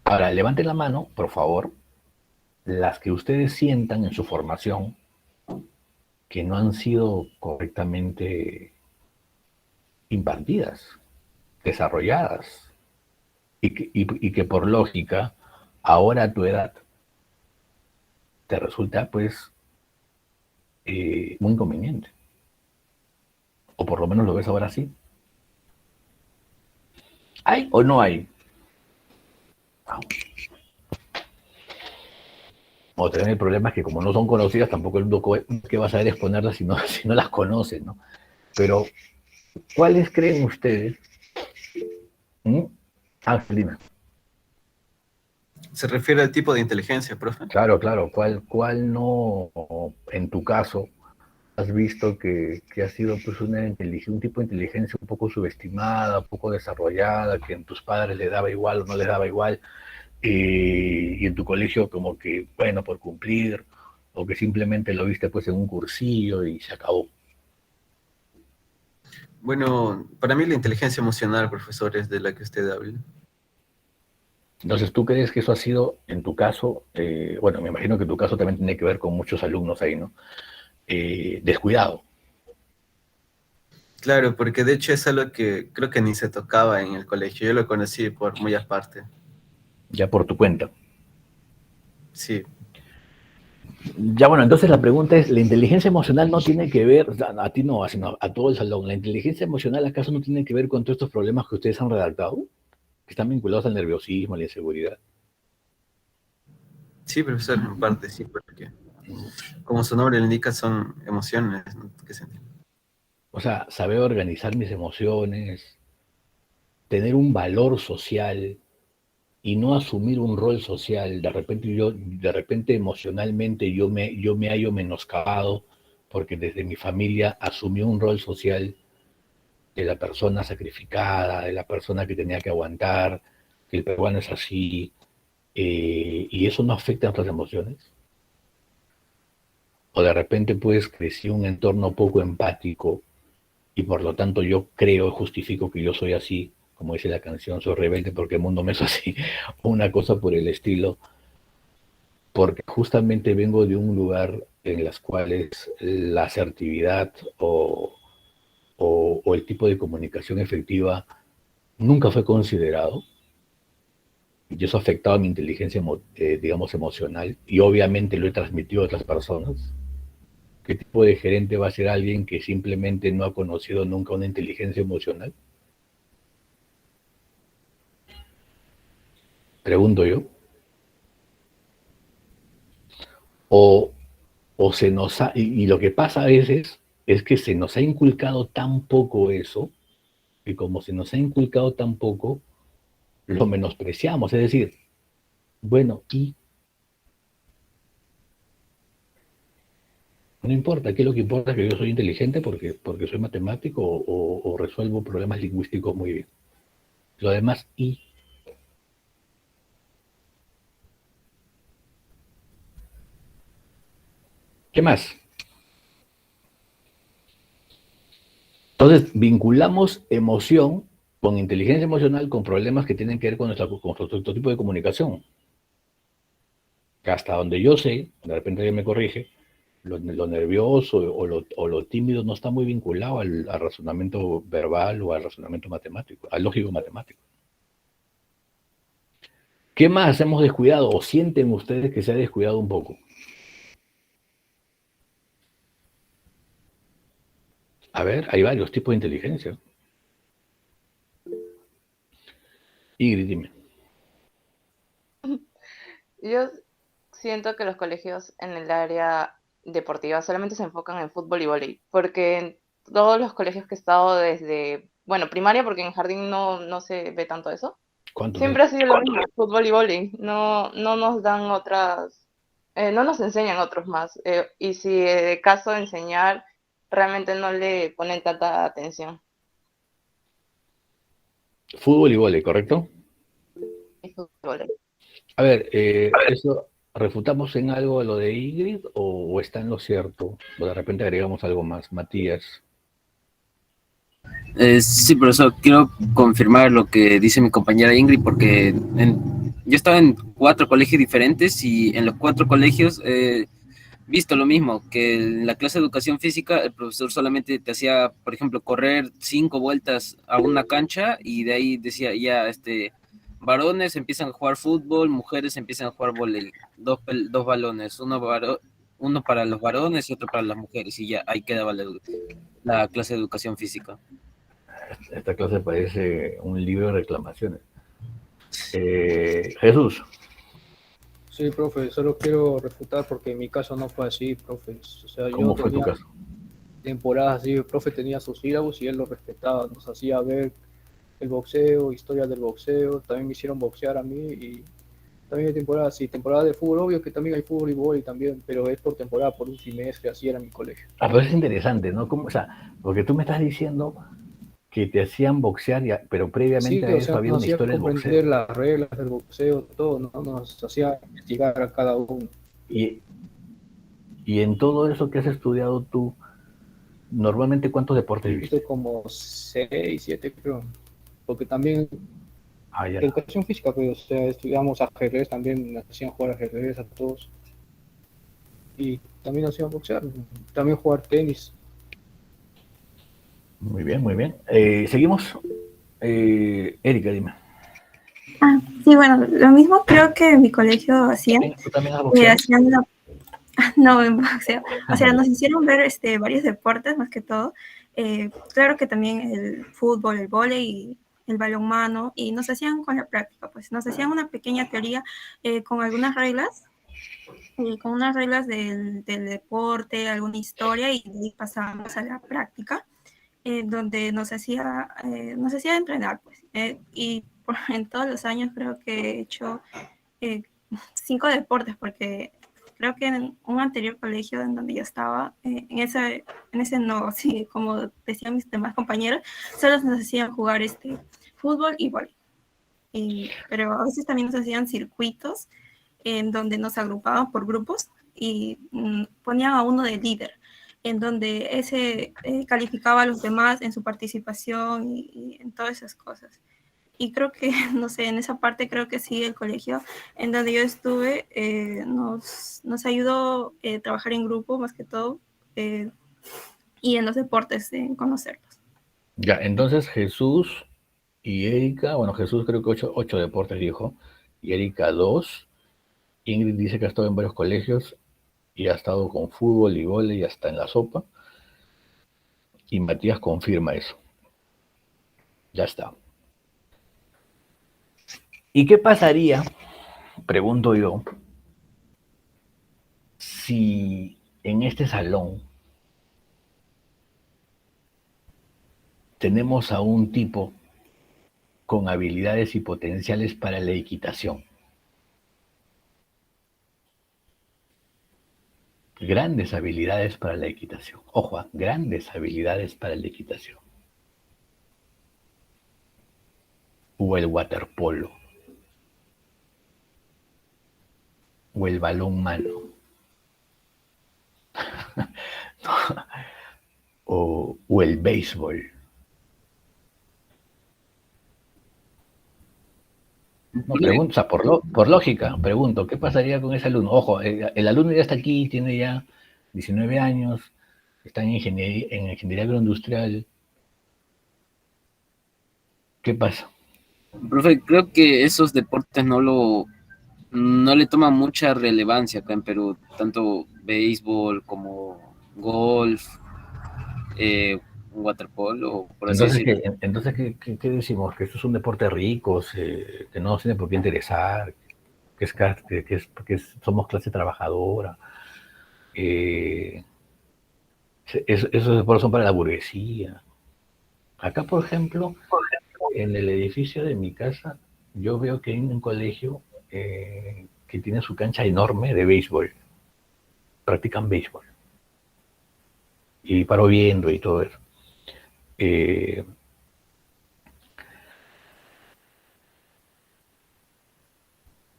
Ahora, levanten la mano, por favor, las que ustedes sientan en su formación que no han sido correctamente impartidas, desarrolladas, y que por lógica, ahora a tu edad, te resulta pues muy inconveniente. O por lo menos lo ves ahora sí. ¿Hay o no hay? O también el problema es que como no son conocidas, tampoco el doco que vas a ver exponerlas si no las conoces, ¿no? Pero, ¿cuáles creen ustedes? Angelina. Se refiere al tipo de inteligencia, profe. Claro. ¿Cuál no, en tu caso, has visto que ha sido pues un tipo de inteligencia un poco subestimada, un poco desarrollada, que en tus padres le daba igual o no les daba igual, y en tu colegio como que, bueno, por cumplir, o que simplemente lo viste pues en un cursillo y se acabó? Bueno, para mí la inteligencia emocional, profesor, es de la que usted habla. Entonces, ¿tú crees que eso ha sido, en tu caso, bueno, me imagino que tu caso también tiene que ver con muchos alumnos ahí, ¿no? Descuidado. Claro, porque de hecho es algo que creo que ni se tocaba en el colegio. Yo lo conocí por muy aparte. Ya por tu cuenta. Sí. Ya bueno, entonces la pregunta es, ¿la inteligencia emocional no tiene que ver, o sea, a ti no, sino a todo el salón, ¿la inteligencia emocional acaso no tiene que ver con todos estos problemas que ustedes han redactado? Que están vinculados al nerviosismo, a la inseguridad. Sí, profesor, en parte sí, porque como su nombre le indica, son emociones, ¿no? ¿Qué sentido? O sea, saber organizar mis emociones, tener un valor social y no asumir un rol social. De repente emocionalmente yo me hallo menoscabado porque desde mi familia asumí un rol social de la persona sacrificada, de la persona que tenía que aguantar, que el peruano es así, y eso no afecta a nuestras emociones. O de repente pues crecí en un entorno poco empático y por lo tanto yo creo, justifico que yo soy así, como dice la canción, soy rebelde porque el mundo me hizo así, o una cosa por el estilo, porque justamente vengo de un lugar en las cuales la asertividad o el tipo de comunicación efectiva nunca fue considerado. y eso ha afectado a mi inteligencia, digamos, emocional, y obviamente lo he transmitido a otras personas. ¿Qué tipo de gerente va a ser alguien que simplemente no ha conocido nunca una inteligencia emocional? Pregunto yo. O se nos ha, y lo que pasa a veces es que se nos ha inculcado tan poco eso, que como se nos ha inculcado tan poco, lo menospreciamos. Es decir, bueno, y no importa, aquí lo que importa es que yo soy inteligente porque soy matemático o resuelvo problemas lingüísticos muy bien. Lo demás, y ¿qué más? Entonces, vinculamos emoción con inteligencia emocional, con problemas que tienen que ver con nuestro tipo de comunicación. Que hasta donde yo sé, de repente alguien me corrige, lo nervioso o lo tímido no está muy vinculado al razonamiento verbal o al razonamiento matemático, al lógico matemático. ¿Qué más hemos descuidado o sienten ustedes que se ha descuidado un poco? A ver, hay varios tipos de inteligencia. Ingrid, dime. Yo siento que los colegios en el área deportiva solamente se enfocan en fútbol y vóley, porque en todos los colegios que he estado desde, bueno, primaria, porque en jardín no se ve tanto eso, siempre ha sido lo mismo, fútbol y vóley. No nos dan otras, no nos enseñan otros más. Y si de caso de enseñar, realmente no le ponen tanta atención. Fútbol y vóley, ¿correcto? A ver, ¿eso refutamos en algo lo de Ingrid o está en lo cierto? O de repente agregamos algo más. Matías. Sí, profesor, quiero confirmar lo que dice mi compañera Ingrid, porque yo estaba en 4 colegios diferentes y en los 4 colegios he visto lo mismo, que en la clase de educación física el profesor solamente te hacía, por ejemplo, correr 5 vueltas a una cancha y de ahí decía, ya, varones empiezan a jugar fútbol, mujeres empiezan a jugar vóley, dos balones, uno para los varones y otro para las mujeres, y ya ahí quedaba la clase de educación física. Esta clase parece un libro de reclamaciones. Jesús. Sí, profe, solo quiero refutar porque en mi caso no fue así, profe. O sea, ¿Cómo fue tu caso? Temporadas así, el profe tenía sus sílabos y él lo respetaba, nos hacía ver el boxeo, historia del boxeo, también me hicieron boxear a mí y también hay temporadas, sí, temporada de fútbol, obvio que también hay fútbol y vóley también, pero es por temporada, por un semestre, así era mi colegio. Pero es interesante, ¿no? O sea, porque tú me estás diciendo que te hacían boxear, pero previamente Sí, a eso había una historia del boxeo. comprender las reglas del boxeo, todo, ¿no? Nos hacía investigar a cada uno. Y en todo eso que has estudiado tú, normalmente ¿cuántos deportes viste? Como 6, 7 creo, porque también ya. Educación física, pues, o sea, estudiamos ajedrez, también nos hacían jugar ajedrez a todos. Y también nos hacían boxear, también jugar tenis. Muy bien, muy bien. Seguimos. Erika, dime. Sí, bueno, lo mismo creo que en mi colegio hacían. ¿Tú también has boxeado? Hacían no, en boxeo. O sea, nos hicieron ver varios deportes, más que todo. Claro que también el fútbol, el vóley y el balonmano, y nos hacían con la práctica, pues nos hacían una pequeña teoría con algunas reglas, del deporte, alguna historia, y de ahí pasábamos a la práctica, donde nos hacía entrenar, pues. Y en todos los años creo que he hecho 5 deportes, porque creo que en un anterior colegio en donde yo estaba, en ese no, sí, como decían mis demás compañeros, solo nos hacían jugar fútbol y vóley. Pero a veces también nos hacían circuitos en donde nos agrupaban por grupos y ponían a uno de líder, en donde ese calificaba a los demás en su participación y en todas esas cosas. Y creo que, no sé, en esa parte creo que sí, el colegio en donde yo estuve nos ayudó a trabajar en grupo más que todo, y en los deportes, en conocerlos. Ya, entonces Jesús y Erika, bueno, Jesús creo que 8 deportes dijo, y Erika 2. Ingrid dice que ha estado en varios colegios y ha estado con fútbol y vóley y hasta en la sopa. Y Matías confirma eso. Ya está. ¿Y qué pasaría, pregunto yo, si en este salón tenemos a un tipo con habilidades y potenciales para la equitación? Grandes habilidades para la equitación. Ojo, grandes habilidades para la equitación. O el waterpolo. O el balonmano. o el béisbol. No, pregunto, o sea, por lógica, pregunto, ¿qué pasaría con ese alumno? Ojo, el alumno ya está aquí, tiene ya 19 años, está en ingeniería agroindustrial. ¿Qué pasa? Profe, creo que esos deportes no le toman mucha relevancia acá en Perú, tanto béisbol como golf, waterpolo, por así decirlo. Entonces ¿qué decimos? Que esto es un deporte rico, que no nos tiene por qué interesar, somos clase trabajadora. Esos deportes son para la burguesía. Acá, por ejemplo, en el edificio de mi casa, yo veo que hay un colegio que tiene su cancha enorme de béisbol. Practican béisbol. Y paro viendo y todo eso.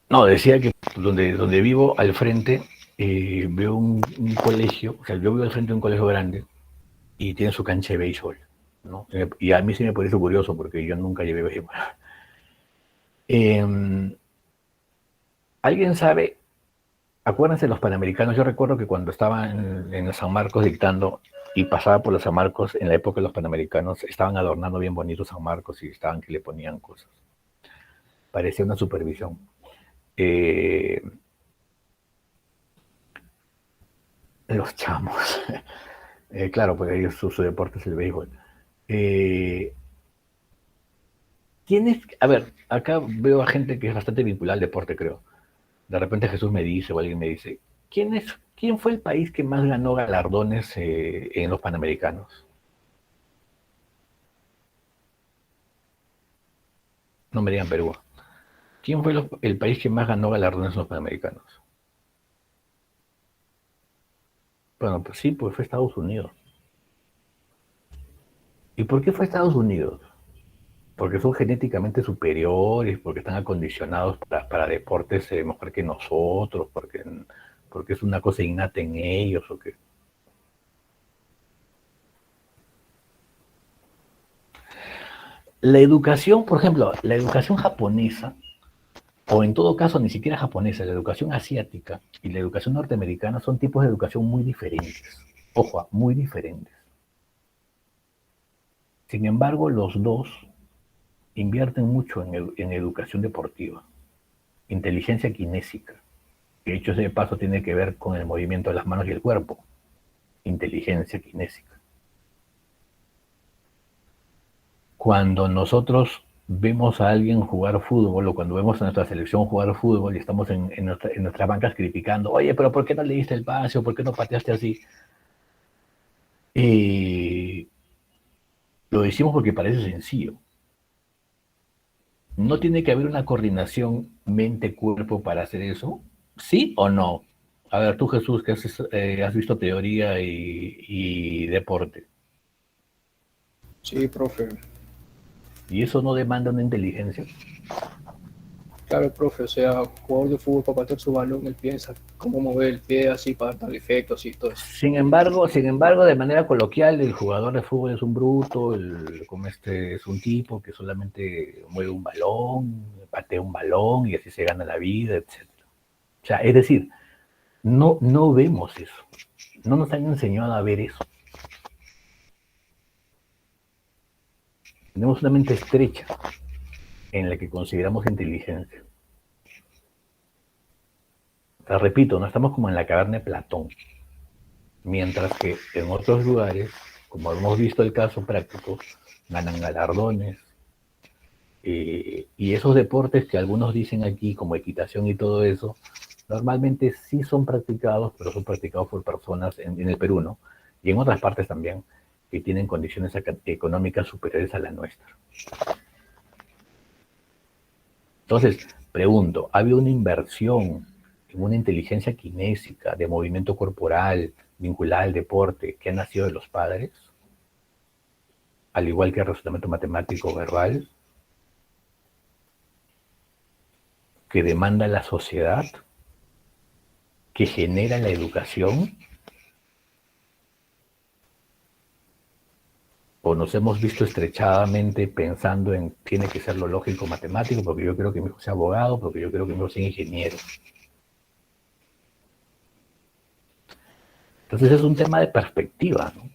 No, decía que donde vivo al frente veo un colegio, o sea, yo vivo al frente de un colegio grande y tiene su cancha de béisbol, ¿no? Y a mí sí me parece curioso porque yo nunca llevé béisbol. ¿Alguien sabe? Acuérdense de los Panamericanos. Yo recuerdo que cuando estaba en San Marcos dictando y pasaba por los San Marcos, en la época de los Panamericanos, estaban adornando bien bonito San Marcos y estaban que le ponían cosas. Parecía una supervisión. Los chamos. Claro, porque ellos su deporte es el béisbol. A ver, acá veo a gente que es bastante vinculada al deporte, creo. De repente Jesús me dice, o alguien me dice, ¿quién fue el país que más ganó galardones en los Panamericanos? No me digan Perú. ¿Quién fue el país que más ganó galardones en los Panamericanos? Bueno, pues sí, pues fue Estados Unidos. ¿Y por qué fue Estados Unidos? Porque son genéticamente superiores, porque están acondicionados para deportes mejor que nosotros, porque es una cosa innata en ellos, ¿o qué? La educación, por ejemplo, la educación japonesa, o en todo caso ni siquiera japonesa, la educación asiática y la educación norteamericana son tipos de educación muy diferentes. Ojo, muy diferentes. Sin embargo, los dos invierten mucho en educación deportiva, inteligencia kinésica, que de hecho ese paso tiene que ver con el movimiento de las manos y el cuerpo, inteligencia kinésica. Cuando nosotros vemos a alguien jugar fútbol o cuando vemos a nuestra selección jugar fútbol y estamos en nuestras bancas criticando, oye, pero ¿por qué no le diste el pase o por qué no pateaste así? Lo decimos porque parece sencillo. ¿No tiene que haber una coordinación mente-cuerpo para hacer eso? ¿Sí o no? A ver, tú Jesús, que has visto teoría y deporte. Sí, profe. ¿Y eso no demanda una inteligencia? Claro, profe, o sea, jugador de fútbol para patear su balón, él piensa cómo mover el pie así para dar efectos y todo eso. Sin embargo, de manera coloquial, el jugador de fútbol es un bruto, es un tipo que solamente mueve un balón, patea un balón y así se gana la vida, etc. O sea, es decir, no vemos eso. No nos han enseñado a ver eso. Tenemos una mente estrecha en la que consideramos inteligencia. O sea, repito, no estamos como en la caverna de Platón. Mientras que en otros lugares, como hemos visto el caso práctico, ganan galardones. Y esos deportes que algunos dicen aquí, como equitación y todo eso, normalmente sí son practicados, pero son practicados por personas en el Perú, ¿no? Y en otras partes también, que tienen condiciones económicas superiores a la nuestra. Entonces, pregunto, ¿ha habido una inversión en una inteligencia kinésica, de movimiento corporal, vinculada al deporte, que ha nacido de los padres? Al igual que el razonamiento matemático verbal, que demanda la sociedad, que genera la educación, o nos hemos visto estrechadamente pensando en tiene que ser lo lógico matemático, porque yo creo que mi hijo sea abogado, porque yo creo que mi hijo sea ingeniero. Entonces es un tema de perspectiva, ¿no?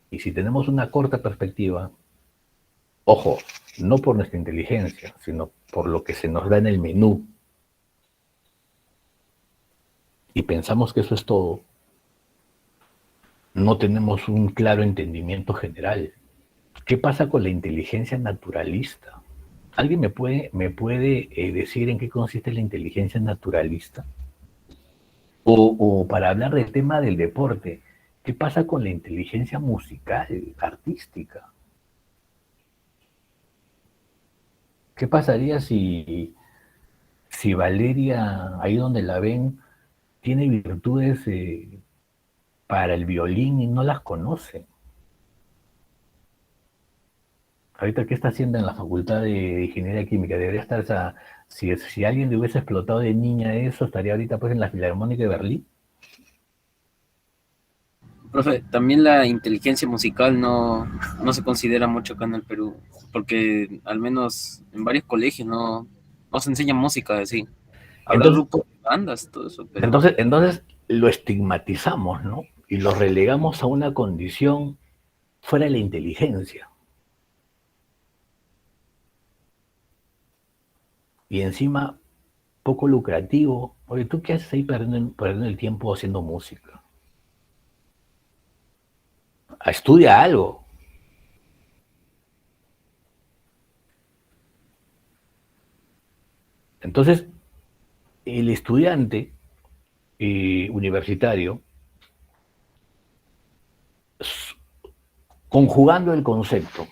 Y si tenemos una corta perspectiva, ojo, no por nuestra inteligencia, sino por lo que se nos da en el menú, y pensamos que eso es todo, no tenemos un claro entendimiento general. ¿Qué pasa con la inteligencia naturalista? ¿Alguien me puede decir en qué consiste la inteligencia naturalista? O para hablar del tema del deporte, ¿qué pasa con la inteligencia musical, artística? ¿Qué pasaría si Valeria, ahí donde la ven, tiene virtudes para el violín y no las conoce? Ahorita, ¿qué está haciendo en la Facultad de Ingeniería Química? Debería estar, o sea, si alguien le hubiese explotado de niña eso, estaría ahorita pues en la Filarmónica de Berlín. Profe, también la inteligencia musical no se considera mucho acá en el Perú, porque al menos en varios colegios no se enseña música así. Habrá Entonces, grupos, bandas, todo eso, pero entonces lo estigmatizamos, ¿no? Y lo relegamos a una condición fuera de la inteligencia. Y encima, poco lucrativo. Oye, ¿tú qué haces ahí perdiendo el tiempo haciendo música? Estudia algo. Entonces, el estudiante universitario, conjugando el concepto,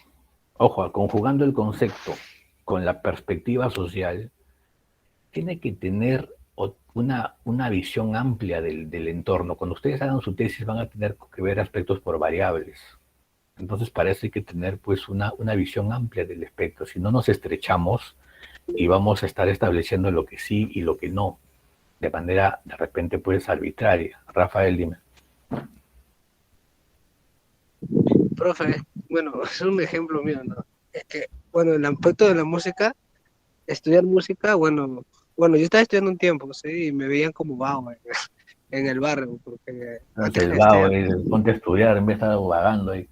ojo, conjugando el concepto con la perspectiva social, tiene que tener una visión amplia del entorno. Cuando ustedes hagan su tesis van a tener que ver aspectos por variables. Entonces parece que hay que tener pues una visión amplia del espectro, si no nos estrechamos y vamos a estar estableciendo lo que sí y lo que no, de manera de repente pues arbitraria. Rafael, dime. Profe, bueno, es un ejemplo mío, ¿no? Es que, bueno, el aspecto de la música, estudiar música, bueno, yo estaba estudiando un tiempo, ¿sí? Y me veían como vago en el barrio, porque antes El de vago, estudiar. ponte a estudiar en vez de estar vagando ahí.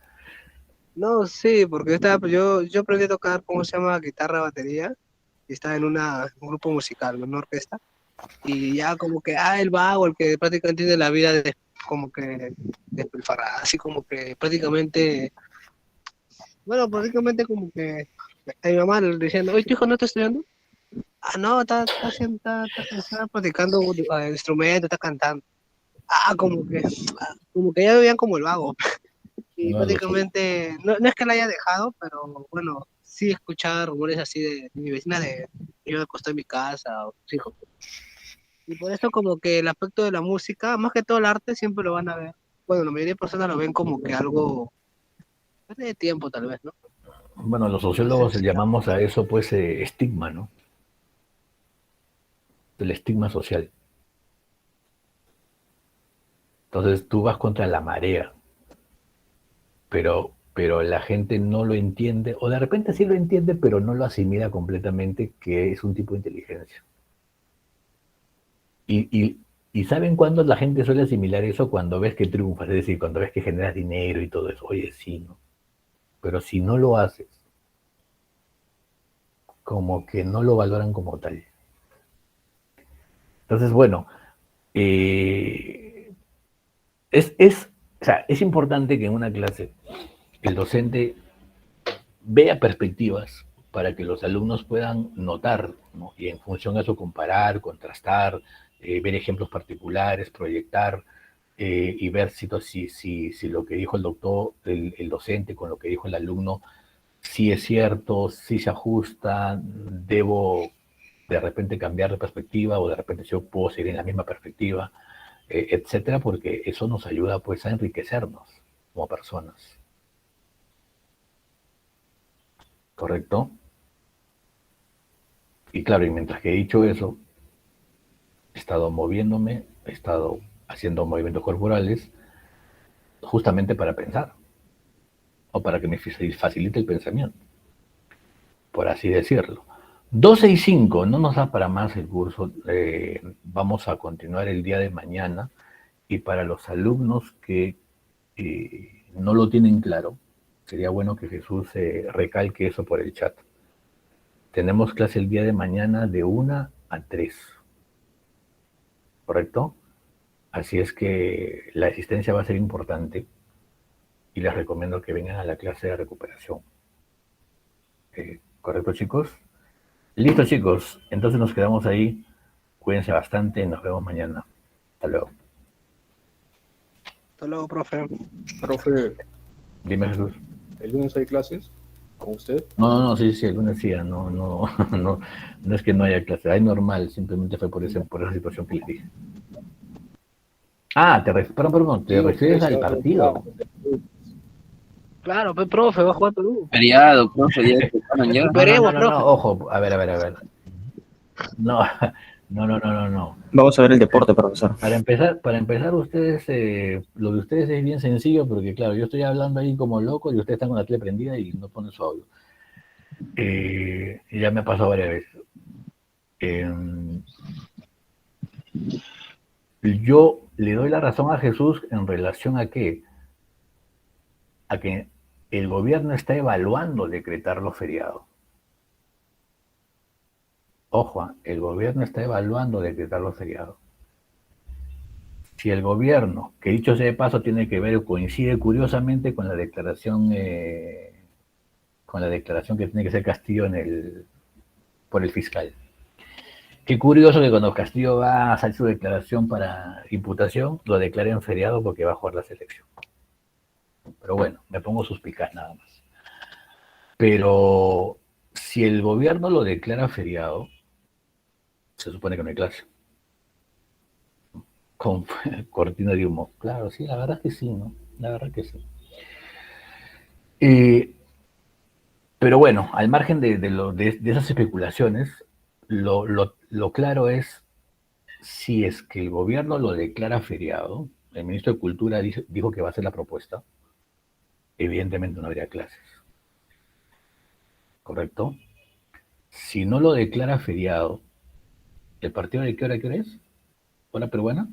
No, sí, porque yo aprendí a tocar, ¿cómo se llama? Guitarra, batería, y estaba en un grupo musical, en una orquesta, y ya como que, el vago, el que prácticamente tiene la vida como que despilfarrada, así como que prácticamente, bueno, prácticamente como que a mi mamá le diciendo, oye, tu hijo no está estudiando. Ah, no, está practicando instrumento, está cantando. Como que ya lo veían como el vago. Y No lo sé. prácticamente, no es que la haya dejado, pero bueno, sí escuchaba rumores así de mi vecina de yo me acosté en mi casa o sus hijos. Y por eso como que el aspecto de la música, más que todo el arte, siempre lo van a ver. Bueno, la mayoría de personas lo ven como que algo de tiempo tal vez, ¿no? Bueno, los sociólogos Entonces, llamamos a eso pues estigma, ¿no? El estigma social. Entonces tú vas contra la marea, pero la gente no lo entiende, o de repente sí lo entiende, pero no lo asimila completamente, que es un tipo de inteligencia. Y ¿saben cuándo la gente suele asimilar eso? Cuando ves que triunfas, es decir, cuando ves que generas dinero y todo eso. Oye, sí, ¿no? Pero si no lo haces, como que no lo valoran como tal. Entonces, bueno, o sea, es importante que en una clase el docente vea perspectivas para que los alumnos puedan notar, ¿no? Y en función a eso comparar, contrastar, ver ejemplos particulares, proyectar y ver si lo que dijo el doctor, el docente con lo que dijo el alumno, si es cierto, si se ajusta, debo de repente cambiar de perspectiva o de repente yo puedo seguir en la misma perspectiva, etcétera, porque eso nos ayuda pues a enriquecernos como personas. ¿Correcto? Y claro, y mientras que he dicho eso, he estado moviéndome, he estado haciendo movimientos corporales justamente para pensar o para que me facilite el pensamiento, por así decirlo. 12:05, no nos da para más el curso, vamos a continuar el día de mañana y para los alumnos que no lo tienen claro, sería bueno que Jesús recalque eso por el chat. Tenemos clase el día de mañana de 1 a 3, ¿correcto? Así es que la asistencia va a ser importante y les recomiendo que vengan a la clase de recuperación. ¿Correcto, chicos? Listo, chicos. Entonces nos quedamos ahí. Cuídense bastante. Nos vemos mañana. Hasta luego. Hasta luego, profe. Profe, Dime, Jesús. ¿el lunes hay clases con usted? No, sí, el lunes sí. No es que no haya clase. Hay normal. Simplemente fue por esa situación que les dije. Ah, perdón. ¿Te refieres al partido? Claro, pues, profe, va a jugar Perú. Feriado, profe, ya empezaron ya. Veremos, profe. No, ojo, a ver. No. Vamos a ver el deporte, profesor. Para empezar ustedes, lo de ustedes es bien sencillo, porque claro, yo estoy hablando ahí como loco y ustedes están con la tele prendida y no ponen su audio. Ya me ha pasado varias veces. Yo le doy la razón a Jesús en relación a que el gobierno está evaluando decretar los feriados. Ojo, el gobierno está evaluando decretar los feriados. Si el gobierno, que dicho sea de paso tiene que ver, coincide curiosamente con la declaración que tiene que hacer Castillo por el fiscal. Qué curioso que cuando Castillo va a hacer su declaración para imputación, lo declara en feriado porque va a jugar la selección. Pero bueno, me pongo suspicaz nada más. Pero si el gobierno lo declara feriado, se supone que no hay clase. Con cortina de humo. Claro, sí, la verdad que sí, ¿no? La verdad que sí. Pero bueno, al margen de esas especulaciones, lo claro es, si es que el gobierno lo declara feriado, el ministro de Cultura dijo que va a hacer la propuesta, evidentemente no habría clases. ¿Correcto? Si no lo declara feriado, ¿el partido de qué hora es? ¿Hora peruana?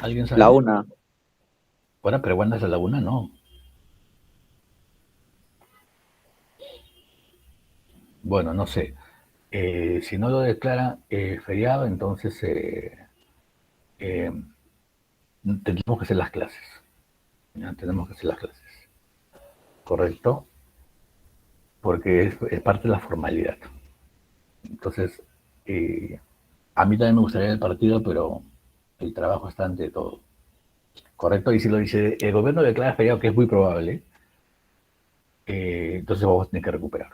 ¿Alguien sabe? La 1. ¿Hora peruana es a la 1? No. Bueno, no sé. Si no lo declara feriado, entonces tenemos que hacer las clases. ¿Ya? Tenemos que hacer las clases. ¿Correcto? Porque es parte de la formalidad. Entonces, a mí también me gustaría el partido, pero el trabajo está ante todo. ¿Correcto? Y si lo dice el gobierno declara feriado, que es muy probable, entonces vamos a tener que recuperar.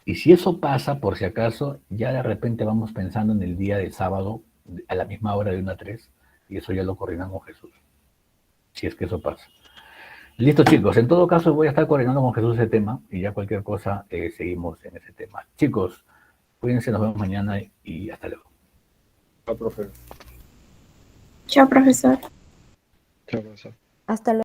Y si eso pasa, por si acaso, ya de repente vamos pensando en el día de sábado, a la misma hora de 1 a 3, y eso ya lo coordinamos con Jesús. Si es que eso pasa. Listo, chicos. En todo caso, voy a estar coordinando con Jesús ese tema, y ya cualquier cosa seguimos en ese tema. Chicos, cuídense, nos vemos mañana y hasta luego. Chao, profe. Chao, profesor. Chao, profesor. Hasta luego.